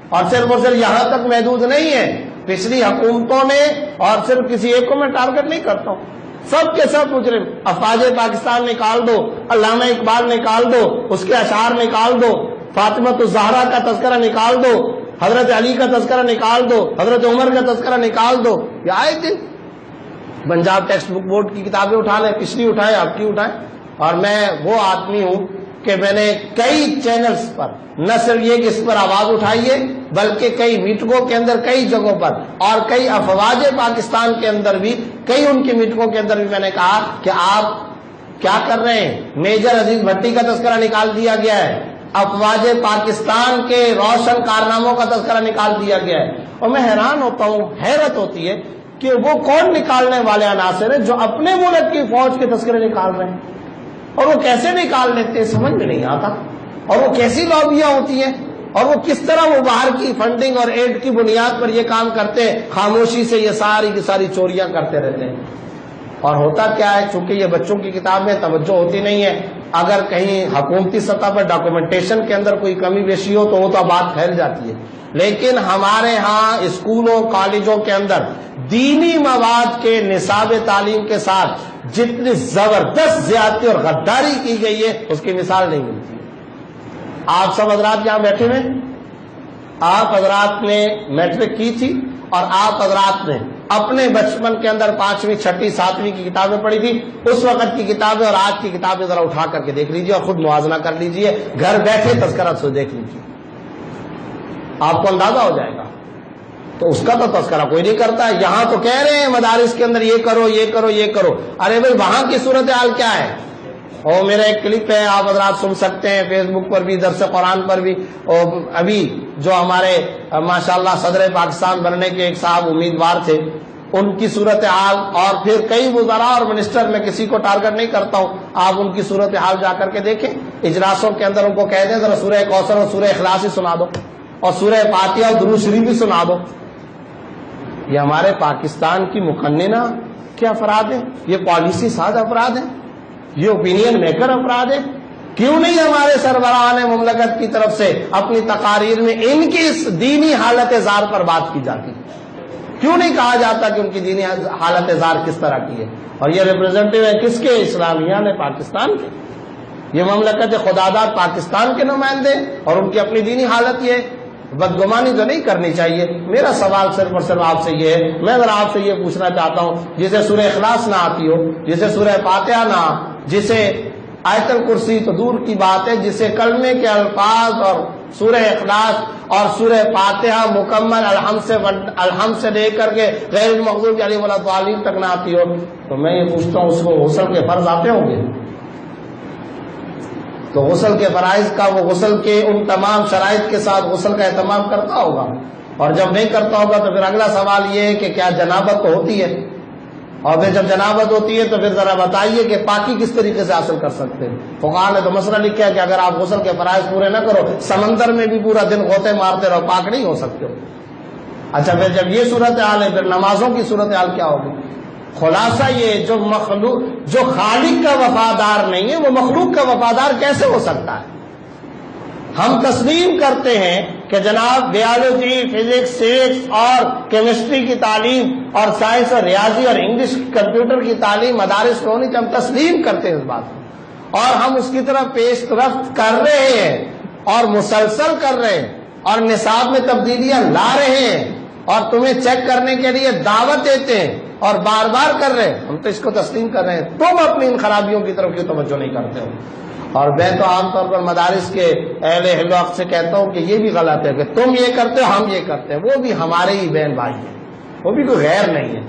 S1: اور صرف یہاں تک محدود نہیں ہے، پچھلی حکومتوں نے، اور صرف کسی ایک کو میں ٹارگٹ نہیں کرتا ہوں، سب کے سب مجرم، افواج پاکستان نکال دو، علامہ اقبال نکال دو، اس کے اشعار نکال دو، فاطمہ الزہرا کا تذکرہ نکال دو، حضرت علی کا تذکرہ نکال دو، حضرت عمر کا تذکرہ نکال دو۔ یہ آئے دن پنجاب ٹیکسٹ بک بورڈ کی کتابیں اٹھا لیں، پچھلی اٹھائیں، آپ کی اٹھائیں۔ اور میں وہ آدمی ہوں کہ میں نے کئی چینلز پر نہ صرف یہ کہ اس پر آواز اٹھائی ہے، بلکہ کئی میٹنگوں کے اندر، کئی جگہوں پر، اور کئی افواج پاکستان کے اندر بھی، کئی ان کی میٹنگوں کے اندر بھی میں نے کہا کہ آپ کیا کر رہے ہیں۔ میجر عزیز بھٹی کا تذکرہ نکال دیا گیا ہے، افواج پاکستان کے روشن کارناموں کا تذکرہ نکال دیا گیا ہے، اور میں حیران ہوتا ہوں، حیرت ہوتی ہے کہ وہ کون نکالنے والے عناصر ہیں جو اپنے ملک کی فوج کے تذکرے نکال رہے ہیں، اور وہ کیسے نکال لیتے ہیں سمجھ میں نہیں آتا، اور وہ کیسی لابیاں ہوتی ہیں، اور وہ کس طرح وہ باہر کی فنڈنگ اور ایڈ کی بنیاد پر یہ کام کرتے ہیں، خاموشی سے یہ ساری کی ساری چوریاں کرتے رہتے ہیں۔ اور ہوتا کیا ہے، چونکہ یہ بچوں کی کتاب میں توجہ ہوتی نہیں ہے، اگر کہیں حکومتی سطح پر ڈاکومنٹیشن کے اندر کوئی کمی بیشی ہو تو وہ تو بات پھیل جاتی ہے، لیکن ہمارے ہاں اسکولوں کالجوں کے اندر دینی مواد کے نصاب تعلیم کے ساتھ جتنی زبردست زیادتی اور غداری کی گئی ہے اس کی مثال نہیں ملتی۔ آپ سب حضرات یہاں بیٹھے ہوئے، آپ حضرات نے میٹرک کی تھی اور آپ حضرات نے اپنے بچپن کے اندر 5ویں 6ٹھی 7ویں کی کتابیں پڑھی تھی، اس وقت کی کتابیں اور آج کی کتابیں ذرا اٹھا کر کے دیکھ لیجئے اور خود موازنہ کر لیجئے، گھر بیٹھے تذکرہ سے دیکھ لیجئے، آپ کو اندازہ ہو جائے گا۔ تو اس کا تو تذکرہ کوئی نہیں کرتا، یہاں تو کہہ رہے ہیں مدارس کے اندر یہ کرو یہ کرو یہ کرو، ارے بھائی وہاں کی صورتحال کیا ہے؟ اور میرا ایک کلپ ہے، آپ حضرات سن سکتے ہیں، فیس بک پر بھی، درس قرآن پر بھی، اور ابھی جو ہمارے ماشاءاللہ صدر پاکستان بننے کے ایک صاحب امیدوار تھے، ان کی صورتحال، اور پھر کئی وزراء اور منسٹر، میں کسی کو ٹارگٹ نہیں کرتا ہوں، آپ ان کی صورتحال جا کر کے دیکھیں، اجلاسوں کے اندر ان کو کہہ دیں ذرا سورہ کوثر اور سورہ اخلاص ہی سنا دو اور سورہ فاتحہ اور درود شریف بھی سنا دو۔ یہ ہمارے پاکستان کی مقننہ کے افراد ہیں، یہ پالیسی ساز افراد ہیں، یہ اوپینین میکر افراد ہیں، کیوں نہیں ہمارے سربراہان مملکت کی طرف سے اپنی تقاریر میں ان کی اس دینی حالت زار پر بات کی جاتی؟ کیوں نہیں کہا جاتا کہ ان کی دینی حالت زار کس طرح کی ہے؟ اور یہ ریپرزینٹیو ہے کس کے؟ اسلامیہ نے پاکستان کے، یہ مملکت خداداد پاکستان کے نمائندے، اور ان کی اپنی دینی حالت یہ ہے۔ بدگمانی تو نہیں کرنی چاہیے۔ میرا سوال صرف اور صرف آپ سے یہ ہے، میں اگر آپ سے یہ پوچھنا چاہتا ہوں، جسے سورہ اخلاص نہ آتی ہو، جسے سورہ فاتحہ نہ، جسے آیت الکرسی تو دور کی بات ہے، جسے کلمے کے الفاظ اور سورہ اخلاص اور سورہ فاتحہ مکمل الحمد سے لے کر کے غیر المغضوب علیہم ولا الضالین تک نہ آتی ہو، تو میں یہ پوچھتا ہوں اس کو غسل کے فرض آتے ہوں گے؟ تو غسل کے فرائض کا وہ غسل کے ان تمام شرائط کے ساتھ غسل کا اہتمام کرتا ہوگا، اور جب نہیں کرتا ہوگا تو پھر اگلا سوال یہ ہے کہ کیا جنابت تو ہوتی ہے، اور پھر جب جنابت ہوتی ہے تو پھر ذرا بتائیے کہ پاکی کس طریقے سے حاصل کر سکتے ہیں؟ فقہاء نے تو مسئلہ لکھا ہے کہ اگر آپ غسل کے فرائض پورے نہ کرو، سمندر میں بھی پورا دن غوطے مارتے رہو، پاک نہیں ہو سکتے ہو۔ اچھا پھر جب یہ صورتحال ہے، پھر نمازوں کی صورتحال کیا ہوگی؟ خلاصہ یہ، جو خالق کا وفادار نہیں ہے وہ مخلوق کا وفادار کیسے ہو سکتا ہے؟ ہم تسلیم کرتے ہیں کہ جناب بیالوجی، فزکس، سویکس اور کیمسٹری کی تعلیم اور سائنس اور ریاضی اور انگلش کمپیوٹر کی تعلیم مدارس میں ہونی چاہیے، ہم تسلیم کرتے ہیں اس بات کو، اور ہم اس کی طرف پیش رفت کر رہے ہیں اور مسلسل کر رہے ہیں اور نصاب میں تبدیلیاں لا رہے ہیں اور تمہیں چیک کرنے کے لیے دعوت دیتے ہیں اور بار بار کر رہے ہیں، ہم تو اس کو تسلیم کر رہے ہیں، تم اپنی ان خرابیوں کی طرف کیوں توجہ نہیں کرتے ہو؟ اور میں تو عام طور پر مدارس کے اہل وقت سے کہتا ہوں کہ یہ بھی غلط ہے کہ تم یہ کرتے ہو ہم یہ کرتے ہیں، وہ بھی ہمارے ہی بہن بھائی ہیں، وہ بھی کوئی غیر نہیں ہے،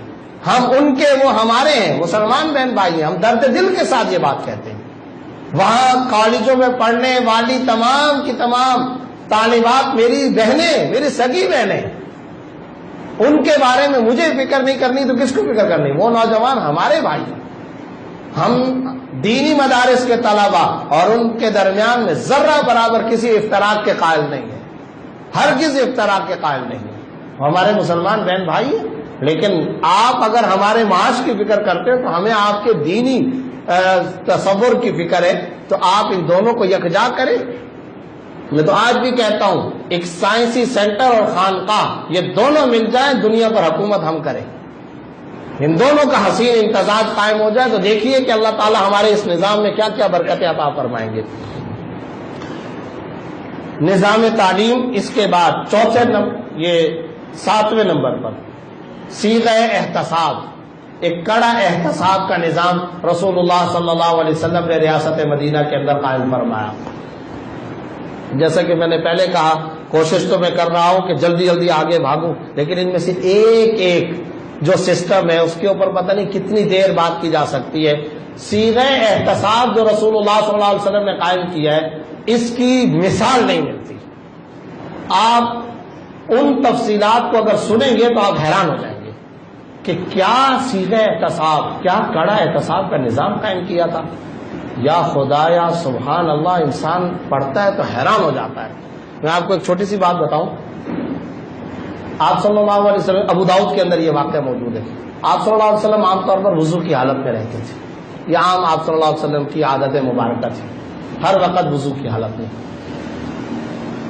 S1: ہم ان کے، وہ ہمارے ہیں، مسلمان بہن بھائی ہیں، ہم درد دل کے ساتھ یہ بات کہتے ہیں۔ وہاں کالجوں میں پڑھنے والی تمام کی تمام طالبات میری بہنیں، میری سگی بہنیں، ان کے بارے میں مجھے فکر نہیں کرنی تو کس کو فکر کرنی؟ وہ نوجوان ہمارے بھائی ہیں۔ ہم دینی مدارس کے طلبا اور ان کے درمیان میں ذرہ برابر کسی افتراق کے قائل نہیں ہے، ہرگز افتراق کے قائل نہیں ہے، ہمارے مسلمان بہن بھائی ہیں۔ لیکن آپ اگر ہمارے معاش کی فکر کرتے ہیں تو ہمیں آپ کے دینی تصور کی فکر ہے، تو آپ ان دونوں کو یکجا کریں۔ میں تو آج بھی کہتا ہوں ایک سائنسی سینٹر اور خانقاہ یہ دونوں مل جائیں، دنیا پر حکومت ہم کریں، ان دونوں کا حسین امتزاج قائم ہو جائے تو دیکھیے کہ اللہ تعالی ہمارے اس نظام میں کیا کیا برکتیں عطا فرمائیں گے۔ نظام تعلیم، اس کے بعد یہ 7ویں نمبر پر صیغہ احتساب، ایک کڑا احتساب کا نظام رسول اللہ صلی اللہ علیہ وسلم نے ریاست مدینہ کے اندر قائم فرمایا۔ جیسا کہ میں نے پہلے کہا، کوشش تو میں کر رہا ہوں کہ جلدی جلدی آگے بھاگوں، لیکن ان میں سے ایک ایک جو سسٹم ہے اس کے اوپر پتہ نہیں کتنی دیر بات کی جا سکتی ہے۔ صیغہ احتساب جو رسول اللہ صلی اللہ علیہ وسلم نے قائم کیا ہے، اس کی مثال نہیں ملتی۔ آپ ان تفصیلات کو اگر سنیں گے تو آپ حیران ہو جائیں گے کہ کیا صیغہ احتساب، کیا کڑا احتساب کا نظام قائم کیا تھا۔ یا خدا، یا سبحان اللہ، انسان پڑھتا ہے تو حیران ہو جاتا ہے۔ میں آپ کو ایک چھوٹی سی بات بتاؤں، آپ صلی اللہ علیہ وسلم، ابو داؤد کے اندر یہ واقعہ موجود ہے، آپ صلی اللہ علیہ وسلم عام طور پر وضو کی حالت میں رہتے تھے، یہ عام آپ صلی اللہ علیہ وسلم کی عادت مبارکہ تھی ہر وقت وضو کی حالت میں۔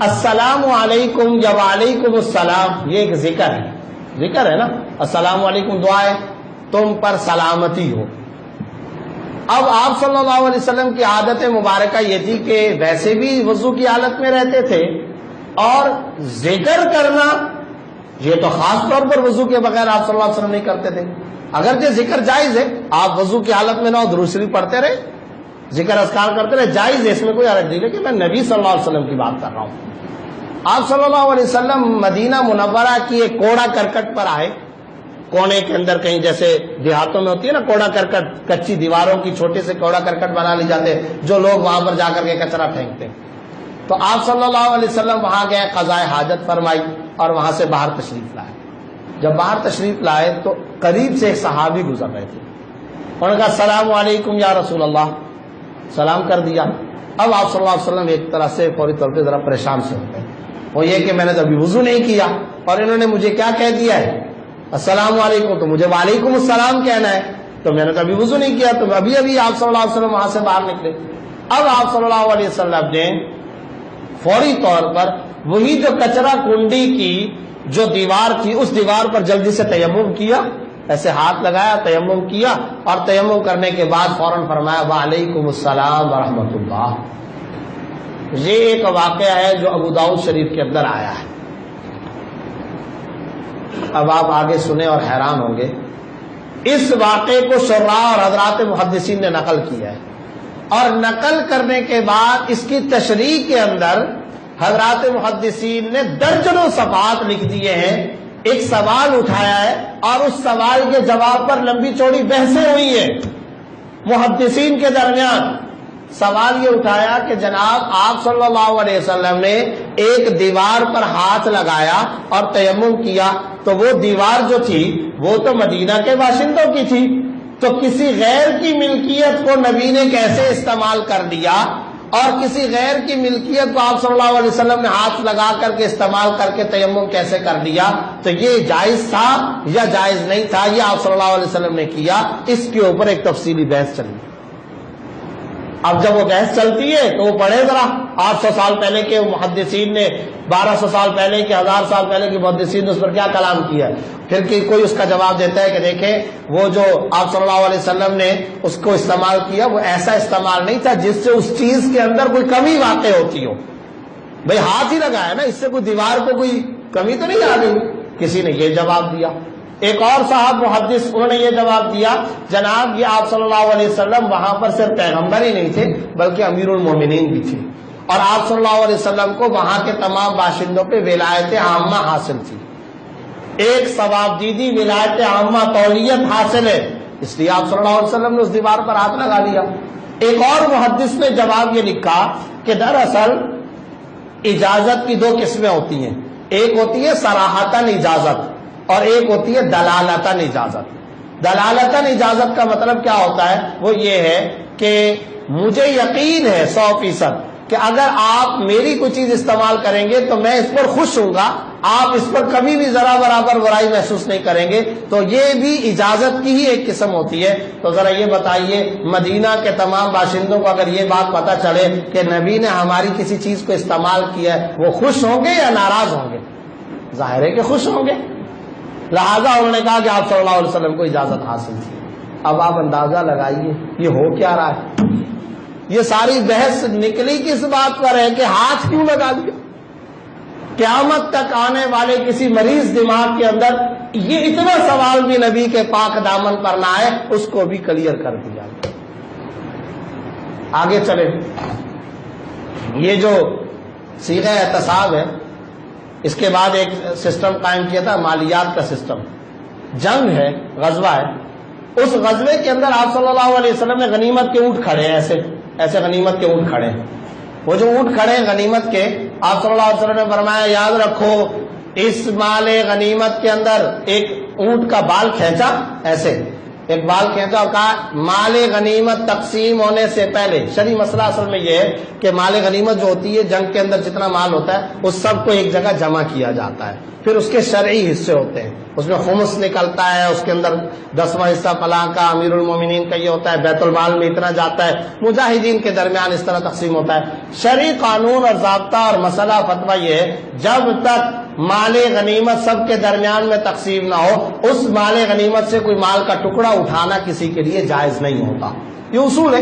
S1: السلام علیکم یا وعلیکم السلام، یہ ایک ذکر ہے نا، السلام علیکم دعا ہے تم پر سلامتی ہو۔ اب آپ صلی اللہ علیہ وسلم کی عادت مبارکہ یہ تھی کہ ویسے بھی وضو کی حالت میں رہتے تھے، اور ذکر کرنا یہ تو خاص طور پر وضو کے بغیر آپ صلی اللہ علیہ وسلم نہیں کرتے تھے۔ اگرچہ ذکر جائز ہے، آپ وضو کی حالت میں نہ ہو درود شریف پڑھتے رہے، ذکر اذکار کرتے رہے، جائز ہے، اس میں کوئی حرج نہیں، لیکن میں نبی صلی اللہ علیہ وسلم کی بات کر رہا ہوں۔ آپ صلی اللہ علیہ وسلم مدینہ منورہ کی ایک کوڑا کرکٹ پر آئے، کونے کے اندر کہیں جیسے دیہاتوں میں ہوتی ہے نا کوڑا کرکٹ، کچی دیواروں کی چھوٹے سے کوڑا کرکٹ بنا لی جاتے جو لوگ وہاں پر جا کر کے کچرا پھینکتے ہیں۔ تو آپ صلی اللہ علیہ وسلم وہاں گئے، قضاء حاجت فرمائی اور وہاں سے باہر تشریف لائے۔ جب باہر تشریف لائے تو قریب سے ایک صحابی گزر رہے تھے، انہوں نے کہا السلام علیکم یا رسول اللہ، سلام کر دیا۔ اب آپ صلی اللہ علیہ وسلم ایک طرح سے فوری طور پہ ذرا پریشان سے ہو گئے، وہ یہ کہ میں نے تو ابھی وضو نہیں کیا اور انہوں نے مجھے کیا کہہ دیا ہے السلام علیکم، تو مجھے وعلیکم السلام کہنا ہے، تو میں نے تو ابھی وضو نہیں کیا۔ تو ابھی آپ صلی اللہ علیہ وسلم وہاں سے باہر نکلے۔ اب آپ صلی اللہ علیہ وسلم نے فوری طور پر وہی جو کچرا کنڈی کی جو دیوار تھی اس دیوار پر جلدی سے تیمم کیا، ایسے ہاتھ لگایا، تیمم کیا، اور تیمم کرنے کے بعد فوراً فرمایا وعلیکم السلام ورحمۃ اللہ۔ یہ ایک واقعہ ہے جو ابو داؤد شریف کے اندر آیا ہے۔ اب آپ آگے سنیں اور حیران ہوں گے، اس واقعے کو شراح اور حضرات محدثین نے نقل کیا ہے، اور نقل کرنے کے بعد اس کی تشریح کے اندر حضرات محدثین نے درجنوں صفحات لکھ دیے ہیں۔ ایک سوال اٹھایا ہے اور اس سوال کے جواب پر لمبی چوڑی بحثیں ہوئی ہیں محدثین کے درمیان۔ سوال یہ اٹھایا کہ جناب آپ صلی اللہ علیہ وسلم نے ایک دیوار پر ہاتھ لگایا اور تیمم کیا، تو وہ دیوار جو تھی وہ تو مدینہ کے باشندوں کی تھی، تو کسی غیر کی ملکیت کو نبی نے کیسے استعمال کر لیا، اور کسی غیر کی ملکیت کو آپ صلی اللہ علیہ وسلم نے ہاتھ لگا کر کے استعمال کر کے تیمم کیسے کر لیا؟ تو یہ جائز تھا یا جائز نہیں تھا، یہ آپ صلی اللہ علیہ وسلم نے کیا، اس کے اوپر ایک تفصیلی بحث چلی۔ اب جب وہ بحث چلتی ہے تو وہ پڑھے ذرا 800 سال پہلے کے محدثین نے، 1200 سال پہلے کے، 1000 سال پہلے کے محدثین نے اس پر کیا کلام کیا ہے۔ پھر کوئی اس کا جواب دیتا ہے کہ دیکھیں وہ جو آپ صلی اللہ علیہ وسلم نے اس کو استعمال کیا وہ ایسا استعمال نہیں تھا جس سے اس چیز کے اندر کوئی کمی واقع ہوتی ہو، بھئی ہاتھ ہی لگایا نا، اس سے کوئی دیوار کو کوئی کمی تو نہیں آ گئی۔ کسی نے یہ جواب دیا۔ ایک اور صاحب محدث انہوں نے یہ جواب دیا جناب یہ آپ صلی اللہ علیہ وسلم وہاں پر صرف پیغمبر ہی نہیں تھے بلکہ امیر المومنین بھی تھے، اور آپ صلی اللہ علیہ وسلم کو وہاں کے تمام باشندوں پہ ولایت عامہ حاصل تھی، ایک ثواب دیدی ولایت عامہ تولیت حاصل ہے، اس لیے آپ صلی اللہ علیہ وسلم نے اس دیوار پر ہاتھ لگا لیا۔ ایک اور محدث نے جواب یہ لکھا کہ دراصل اجازت کی دو قسمیں ہوتی ہیں، ایک ہوتی ہے صراحتاً اجازت اور ایک ہوتی ہے دلالتاً اجازت۔ دلالتاً اجازت کا مطلب کیا ہوتا ہے؟ وہ یہ ہے کہ مجھے یقین ہے 100% کہ اگر آپ میری کوئی چیز استعمال کریں گے تو میں اس پر خوش ہوں گا، آپ اس پر کبھی بھی ذرا برابر برائی محسوس نہیں کریں گے، تو یہ بھی اجازت کی ہی ایک قسم ہوتی ہے۔ تو ذرا یہ بتائیے مدینہ کے تمام باشندوں کو اگر یہ بات پتہ چلے کہ نبی نے ہماری کسی چیز کو استعمال کیا ہے، وہ خوش ہوں گے یا ناراض ہوں گے؟ ظاہر ہے کہ خوش ہوں گے۔ لہذا انہوں نے کہا کہ آپ صلی اللہ علیہ وسلم کو اجازت حاصل تھی۔ اب آپ اندازہ لگائیے یہ ہو کیا رہا ہے؟ یہ ساری بحث نکلی کس بات پر ہے کہ ہاتھ کیوں لگا دیا؟ قیامت تک آنے والے کسی مریض دماغ کے اندر یہ اتنا سوال بھی نبی کے پاک دامن پر نہ آئے، اس کو بھی کلیئر کر دیا۔ آگے چلے، یہ جو صیغہ احتساب ہے اس کے بعد ایک سسٹم قائم کیا تھا مالیات کا سسٹم۔ جنگ ہے، غزوہ ہے، اس غزوے کے اندر آپ صلی اللہ علیہ وسلم نے غنیمت کے اونٹ کھڑے ہیں، ایسے غنیمت کے اونٹ کھڑے ہیں۔ وہ جو اونٹ کھڑے ہیں غنیمت کے، آپ صلی اللہ علیہ وسلم نے فرمایا یاد رکھو اس مال غنیمت کے اندر ایک اونٹ کا بال کھینچا ایسے، ایک بال کھینچا اور کہا مال غنیمت تقسیم ہونے سے پہلے، شرعی مسئلہ اصل میں یہ ہے کہ مال غنیمت جو ہوتی ہے جنگ کے اندر جتنا مال ہوتا ہے اس سب کو ایک جگہ جمع کیا جاتا ہے، پھر اس کے شرعی حصے ہوتے ہیں، اس میں خمس نکلتا ہے، اس کے اندر 10واں حصہ فلاں کا، امیر المومنین کا یہ ہوتا ہے، بیت المال میں اتنا جاتا ہے، مجاہدین کے درمیان اس طرح تقسیم ہوتا ہے۔ شرعی قانون اور ضابطہ اور مسئلہ فتویٰ یہ ہے جب تک مال غنیمت سب کے درمیان میں تقسیم نہ ہو اس مال غنیمت سے کوئی مال کا ٹکڑا اٹھانا کسی کے لیے جائز نہیں ہوتا، یہ اصول ہے۔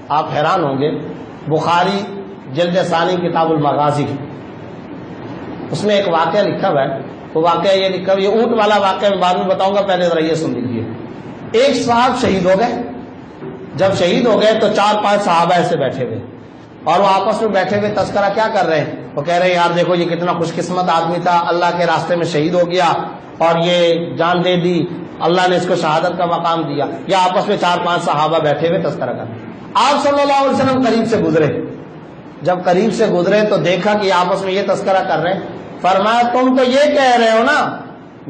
S1: آپ حیران ہوں گے، بخاری جلد ثانی کتاب المغازی اس میں ایک واقعہ لکھا ہوا ہے، وہ واقعہ یہ لکھا ہوا، یہ اونٹ والا واقعہ میں بعد میں بتاؤں گا، پہلے ذرا یہ سن لیجیے۔ ایک صاحب شہید ہو گئے، جب شہید ہو گئے تو 4-5 صحابہ ایسے بیٹھے ہوئے اور وہ آپس میں بیٹھے ہوئے تذکرہ کیا کر رہے ہیں، وہ کہہ رہے ہیں یار دیکھو یہ کتنا خوش قسمت آدمی تھا، اللہ کے راستے میں شہید ہو گیا اور یہ جان دے دی، اللہ نے اس کو شہادت کا مقام دیا۔ یا آپس میں 4-5 صحابہ بیٹھے ہوئے تذکرہ کر رہے ہیں۔ آپ صلی اللہ علیہ وسلم قریب سے گزرے، جب قریب سے گزرے تو دیکھا کہ آپس میں یہ تذکرہ کر رہے ہیں، فرمایا تم تو یہ کہہ رہے ہو نا،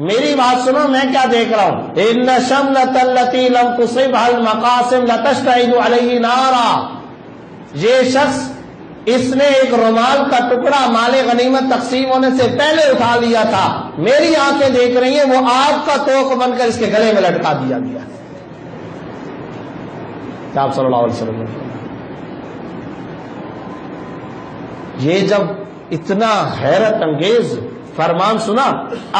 S1: میری بات سنو میں کیا دیکھ رہا ہوں، ان شملۃ التی لم تصبها المقاسم لتشتعل علیہ نارا، یہ شخص اس نے ایک رومال کا ٹکڑا مال غنیمت تقسیم ہونے سے پہلے اٹھا لیا تھا، میری آنکھیں دیکھ رہی ہیں وہ آگ کا توق بن کر اس کے گلے میں لٹکا دیا گیا۔ کیا آپ صلی اللہ علیہ وسلم یہ جب اتنا حیرت انگیز فرمان سنا،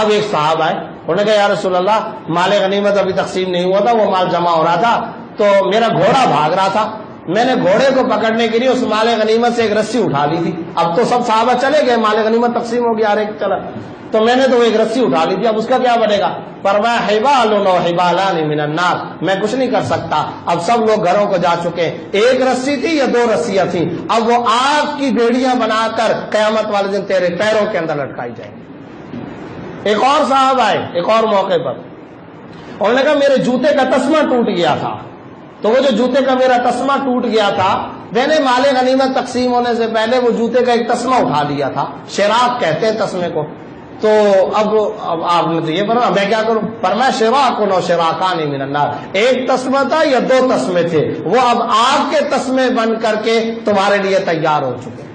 S1: اب ایک صاحب آئے، انہوں نے کہا یا رسول اللہ مال غنیمت ابھی تقسیم نہیں ہوا تھا، وہ مال جمع ہو رہا تھا تو میرا گھوڑا بھاگ رہا تھا، میں نے گھوڑے کو پکڑنے کے لیے اس مال غنیمت سے ایک رسی اٹھا لی تھی، اب تو سب صحابہ چلے گئے، مال غنیمت تقسیم ہو گیا، ہر ایک چلا، تو میں نے تو ایک رسی اٹھا لی تھی، اب اس کا کیا بنے گا؟ فرمایا حبال و حبالان من النار، میں کچھ نہیں کر سکتا، اب سب لوگ گھروں کو جا چکے، ایک رسی تھی یا 2 رسیاں تھیں، اب وہ آگ کی بیڑیاں بنا کر قیامت والے دن تیرے پیروں کے اندر لٹکائی جائیں گی۔ ایک اور صاحب آئے ایک اور موقع پر، انہوں نے کہا میرے جوتے کا تسمہ ٹوٹ گیا تھا، تو وہ جو جوتے کا میرا تسمہ ٹوٹ گیا تھا میں نے مال غنیمت تقسیم ہونے سے پہلے وہ جوتے کا ایک تسمہ اٹھا لیا تھا، شراک کہتے ہیں تسمے کو، تو اب آپ نے تو یہ فرمایا میں کیا کروں؟ فرمایا شراکن و شراکان من النار، ایک تسمہ تھا یا 2 تسمے تھے، وہ اب آگ کے تسمے بن کر کے تمہارے لیے تیار ہو چکے۔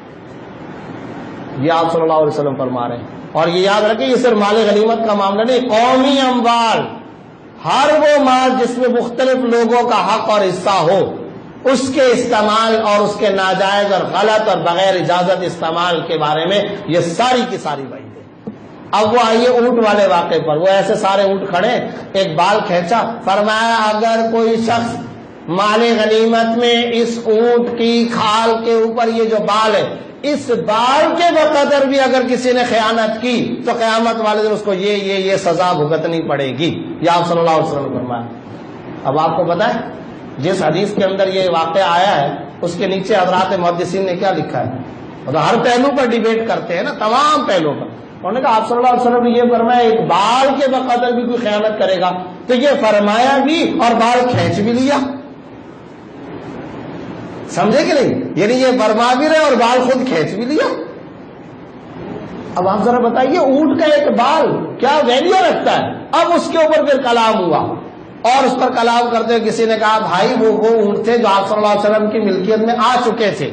S1: یہ آپ صلی اللہ علیہ وسلم فرما رہے ہیں، اور یہ یاد رکھیں یہ صرف مال غنیمت کا معاملہ نہیں، قومی اموال، ہر وہ مال جس میں مختلف لوگوں کا حق اور حصہ ہو اس کے استعمال اور اس کے ناجائز اور غلط اور بغیر اجازت استعمال کے بارے میں یہ ساری کی ساری وعید ہے۔ اب وہ آئیے اونٹ والے واقعے پر، وہ ایسے سارے اونٹ کھڑے، ایک بال کھینچا، فرمایا اگر کوئی شخص مال غنیمت میں اس اونٹ کی کھال کے اوپر یہ جو بال ہے اس بال کے بقدر بھی اگر کسی نے خیانت کی تو قیامت والے دن اس کو یہ سزا بھگتنی پڑے گی، یہ آپ صلی اللہ علیہ وسلم نے فرمایا۔ اب آپ کو پتا ہے جس حدیث کے اندر یہ واقعہ آیا ہے اس کے نیچے حضرات محدثین نے کیا لکھا ہے، مطلب ہر پہلو پر ڈیبیٹ کرتے ہیں نا، تمام پہلوؤں پر، انہوں نے کہا آپ صلی اللہ علیہ وسلم نے یہ فرمایا ایک بال کے بقدر بھی کوئی خیانت کرے گا تو یہ فرمایا بھی اور بال کھینچ بھی لیا، سمجھے کہ نہیں؟ یعنی یہ فرما بھی رہے اور بال خود کھینچ بھی لیا۔ اب آپ ذرا بتائیے اونٹ کا ایک بال کیا ویلیو رکھتا ہے؟ اب اس کے اوپر پھر کلام ہوا اور اس پر کلام کرتے ہوئے کسی نے کہا بھائی وہ اونٹ تھے جو آپ صلی اللہ علیہ وسلم کی ملکیت میں آ چکے تھے،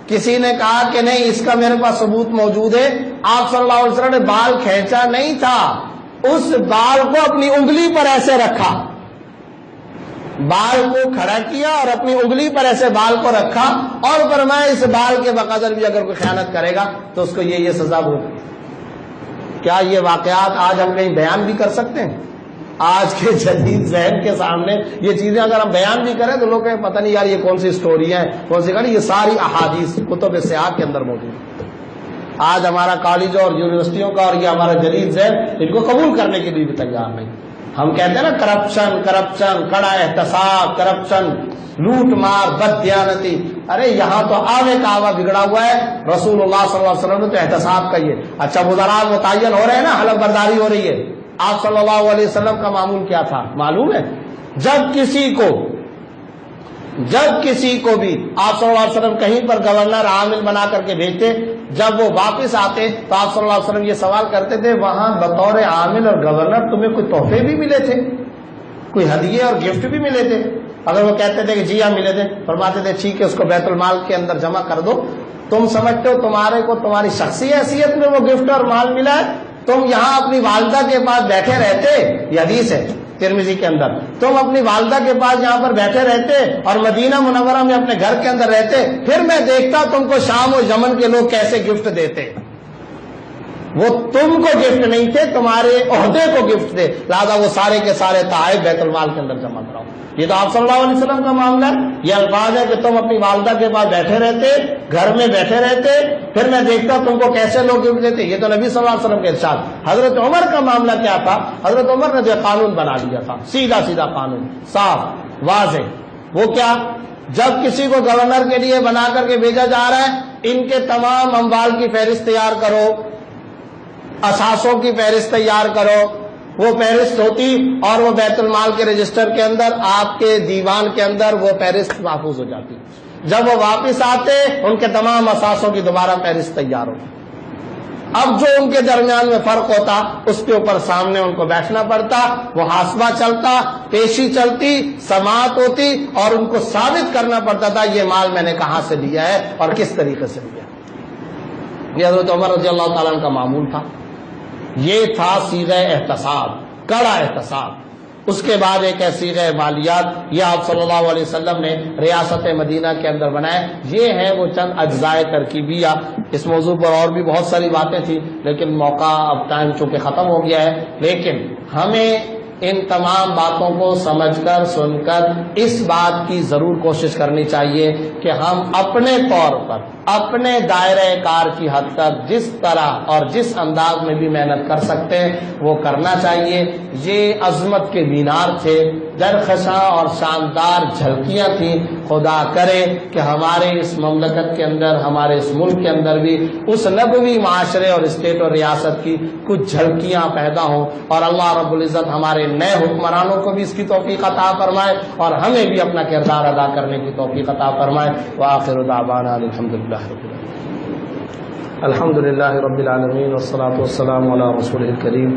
S1: کسی نے کہا کہ نہیں اس کا میرے پاس ثبوت موجود ہے، آپ صلی اللہ علیہ وسلم نے بال کھینچا نہیں تھا، اس بال کو اپنی انگلی پر ایسے رکھا، بال کو کھڑا کیا اور اپنی انگلی پر ایسے بال کو رکھا اور فرمایا اس بال کے بقدر بھی اگر کوئی خیانت کرے گا تو اس کو یہ سزا ہوگی۔ کیا یہ واقعات آج ہم کہیں بیان بھی کر سکتے ہیں؟ آج کے جدید ذہن کے سامنے یہ چیزیں اگر ہم بیان بھی کریں تو لوگ کہیں پتہ نہیں یار یہ کون سی اسٹوریاں ہیں، کون سی کہانی، یہ ساری احادیث کتب سیاق کے اندر موجود ہے۔ آج ہمارا کالجوں اور یونیورسٹیوں کا اور یہ ہمارا جدید ذہن ان کو قبول کرنے کے لیے بھی تیار نہیں۔ ہم کہتے ہیں نا کرپشن، کڑا احتساب، کرپشن، لوٹ مار، بد دیانتی، ارے یہاں تو آوے کا آوا بگڑا ہوا ہے، رسول اللہ صلی اللہ علیہ وسلم نے تو احتساب کا یہ اچھا وزراء متعین ہو رہے ہیں نا، حلف برداری ہو رہی ہے، آپ صلی اللہ علیہ وسلم کا معمول کیا تھا معلوم ہے؟ جب کسی کو بھی آپ صلی اللہ علیہ وسلم کہیں پر گورنر عامل بنا کر کے بھیجتے، جب وہ واپس آتے تو آپ صلی اللہ علیہ وسلم یہ سوال کرتے تھے وہاں بطور عامل اور گورنر تمہیں کوئی تحفے بھی ملے تھے؟ کوئی ہدیے اور گفٹ بھی ملے تھے؟ اگر وہ کہتے تھے کہ جی ہاں ملے تھے، فرماتے تھے ٹھیک ہے اس کو بیت المال کے اندر جمع کر دو. تم سمجھتے ہو تمہارے کو تمہاری شخصی حیثیت میں وہ گفٹ اور مال ملا ہے؟ تم یہاں اپنی والدہ کے پاس بیٹھے رہتے، یہ حدیث ہے ترمذی کے اندر، تم اپنی والدہ کے پاس یہاں پر بیٹھے رہتے اور مدینہ منورہ میں اپنے گھر کے اندر رہتے، پھر میں دیکھتا تم کو شام و یمن کے لوگ کیسے گفٹ دیتے. وہ تم کو گفٹ نہیں تھے، تمہارے عہدے کو گفٹ تھے، لہٰذا وہ سارے کے سارے تحائف بیت المال کے اندر جمع کراؤ. یہ تو آپ صلی اللہ علیہ وسلم کا معاملہ ہے. یہ الفاظ ہے کہ تم اپنی والدہ کے پاس بیٹھے رہتے، گھر میں بیٹھے رہتے، پھر میں دیکھتا تم کو کیسے لوگ گفٹ دیتے. یہ تو نبی صلی اللہ علیہ وسلم کے ارشاد. حضرت عمر کا معاملہ کیا تھا؟ حضرت عمر نے جو قانون بنا لیا تھا، سیدھا سیدھا قانون، صاف واضح. وہ کیا؟ جب کسی کو گورنر کے لیے بنا کر کے بھیجا جا رہا ہے، ان کے تمام اموال کی فہرست تیار کرو، اثاثوں کی فہرست تیار کرو. وہ فہرست ہوتی اور وہ بیت المال کے رجسٹر کے اندر، آپ کے دیوان کے اندر وہ فہرست محفوظ ہو جاتی. جب وہ واپس آتے ان کے تمام اثاثوں کی دوبارہ فہرست تیار ہوتی. اب جو ان کے درمیان میں فرق ہوتا اس کے اوپر سامنے ان کو بیٹھنا پڑتا، محاسبہ چلتا، پیشی چلتی، سماعت ہوتی اور ان کو ثابت کرنا پڑتا تھا یہ مال میں نے کہاں سے لیا ہے اور کس طریقے سے لیا. یہ حضرت عمر رضی اللہ تعالیٰ عنہ کا معمول تھا. یہ تھا صیغہ احتساب، کڑا احتساب. اس کے بعد ایک ہے صیغہ مالیات. یہ آپ صلی اللہ علیہ وسلم نے ریاست مدینہ کے اندر بنائے. یہ ہے وہ چند اجزائے ترکیبیہ. اس موضوع پر اور بھی بہت ساری باتیں تھیں لیکن موقع اب ٹائم چونکہ ختم ہو گیا ہے. لیکن ہمیں ان تمام باتوں کو سمجھ کر سن کر اس بات کی ضرور کوشش کرنی چاہیے کہ ہم اپنے طور پر اپنے دائرہ کار کی حد تک جس طرح اور جس انداز میں بھی محنت کر سکتے ہیں وہ کرنا چاہیے. یہ عظمت کے مینار تھے، درخشاں اور شاندار جھلکیاں تھیں. خدا کرے کہ ہمارے اس مملکت کے اندر، ہمارے اس ملک کے اندر بھی اس نبوی معاشرے اور اسٹیٹ اور ریاست کی کچھ جھلکیاں پیدا ہوں، اور اللہ رب العزت ہمارے نئے حکمرانوں کو بھی اس کی توفیق عطا فرمائے اور ہمیں بھی اپنا کردار ادا کرنے کی توفیق عطا فرمائے. وآخر دعوانا الحمدللہ رب العالمین. الحمد للہ رب العالمین والصلاة والسلام علی رسولہ الکریم.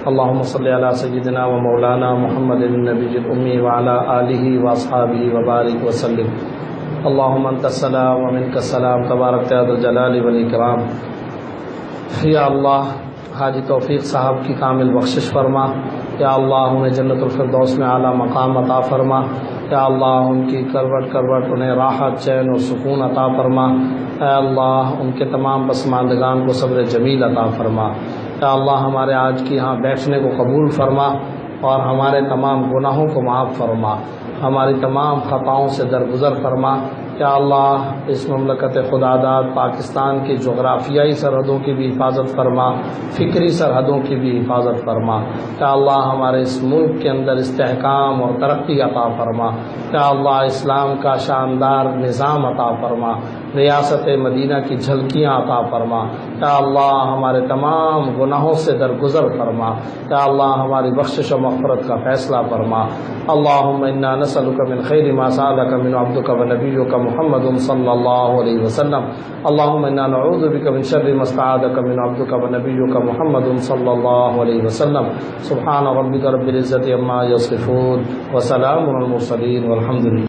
S1: اللہم صلی علی سیدنا و مولانا محمد النبی الأمی وعلی آلہ واصحابہ وبارک وسلم. اللہم انت السلام ومنک السلام تبارک یا ذا الجلال والاکرام. یا اللہ حاجی توفیق صاحب کی کامل بخشش فرما. یا اللہ انہیں جنت الفردوس میں اعلیٰ مقام عطا فرما. یا اللہ ان کی کروٹ کروٹ انہیں راحت، چین اور سکون عطا فرما. اے اللہ ان کے تمام پسماندگان کو صبر جمیل عطا فرما. یا اللہ ہمارے آج کی یہاں بیٹھنے کو قبول فرما اور ہمارے تمام گناہوں کو معاف فرما. ہماری تمام خطاؤں سے درگزر فرما. یا اللہ اس مملکت خداداد پاکستان کی جغرافیائی سرحدوں کی بھی حفاظت فرما، فکری سرحدوں کی بھی حفاظت فرما. یا اللہ ہمارے اس ملک کے اندر استحکام اور ترقی عطا فرما. یا اللہ اسلام کا شاندار نظام عطا فرما، ریاست مدینہ کی جھلکیاں عطا فرما. یا اللہ ہمارے تمام گناہوں سے درگزر فرما. یا اللہ ہماری بخشش و مغفرت کا فیصلہ فرما. اللہم انا نسألک من خیر ما سألک من عبدک و نبیک محمد صلی اللہ علیہ وسلم. اللہم انا نعوذ بک من شر ما استعاذک من عبدک و نبیک محمد صلی اللہ علیہ وسلم. سبحان ربک رب العزت عما یصفون وسلام علی المرسلین والحمد للہ.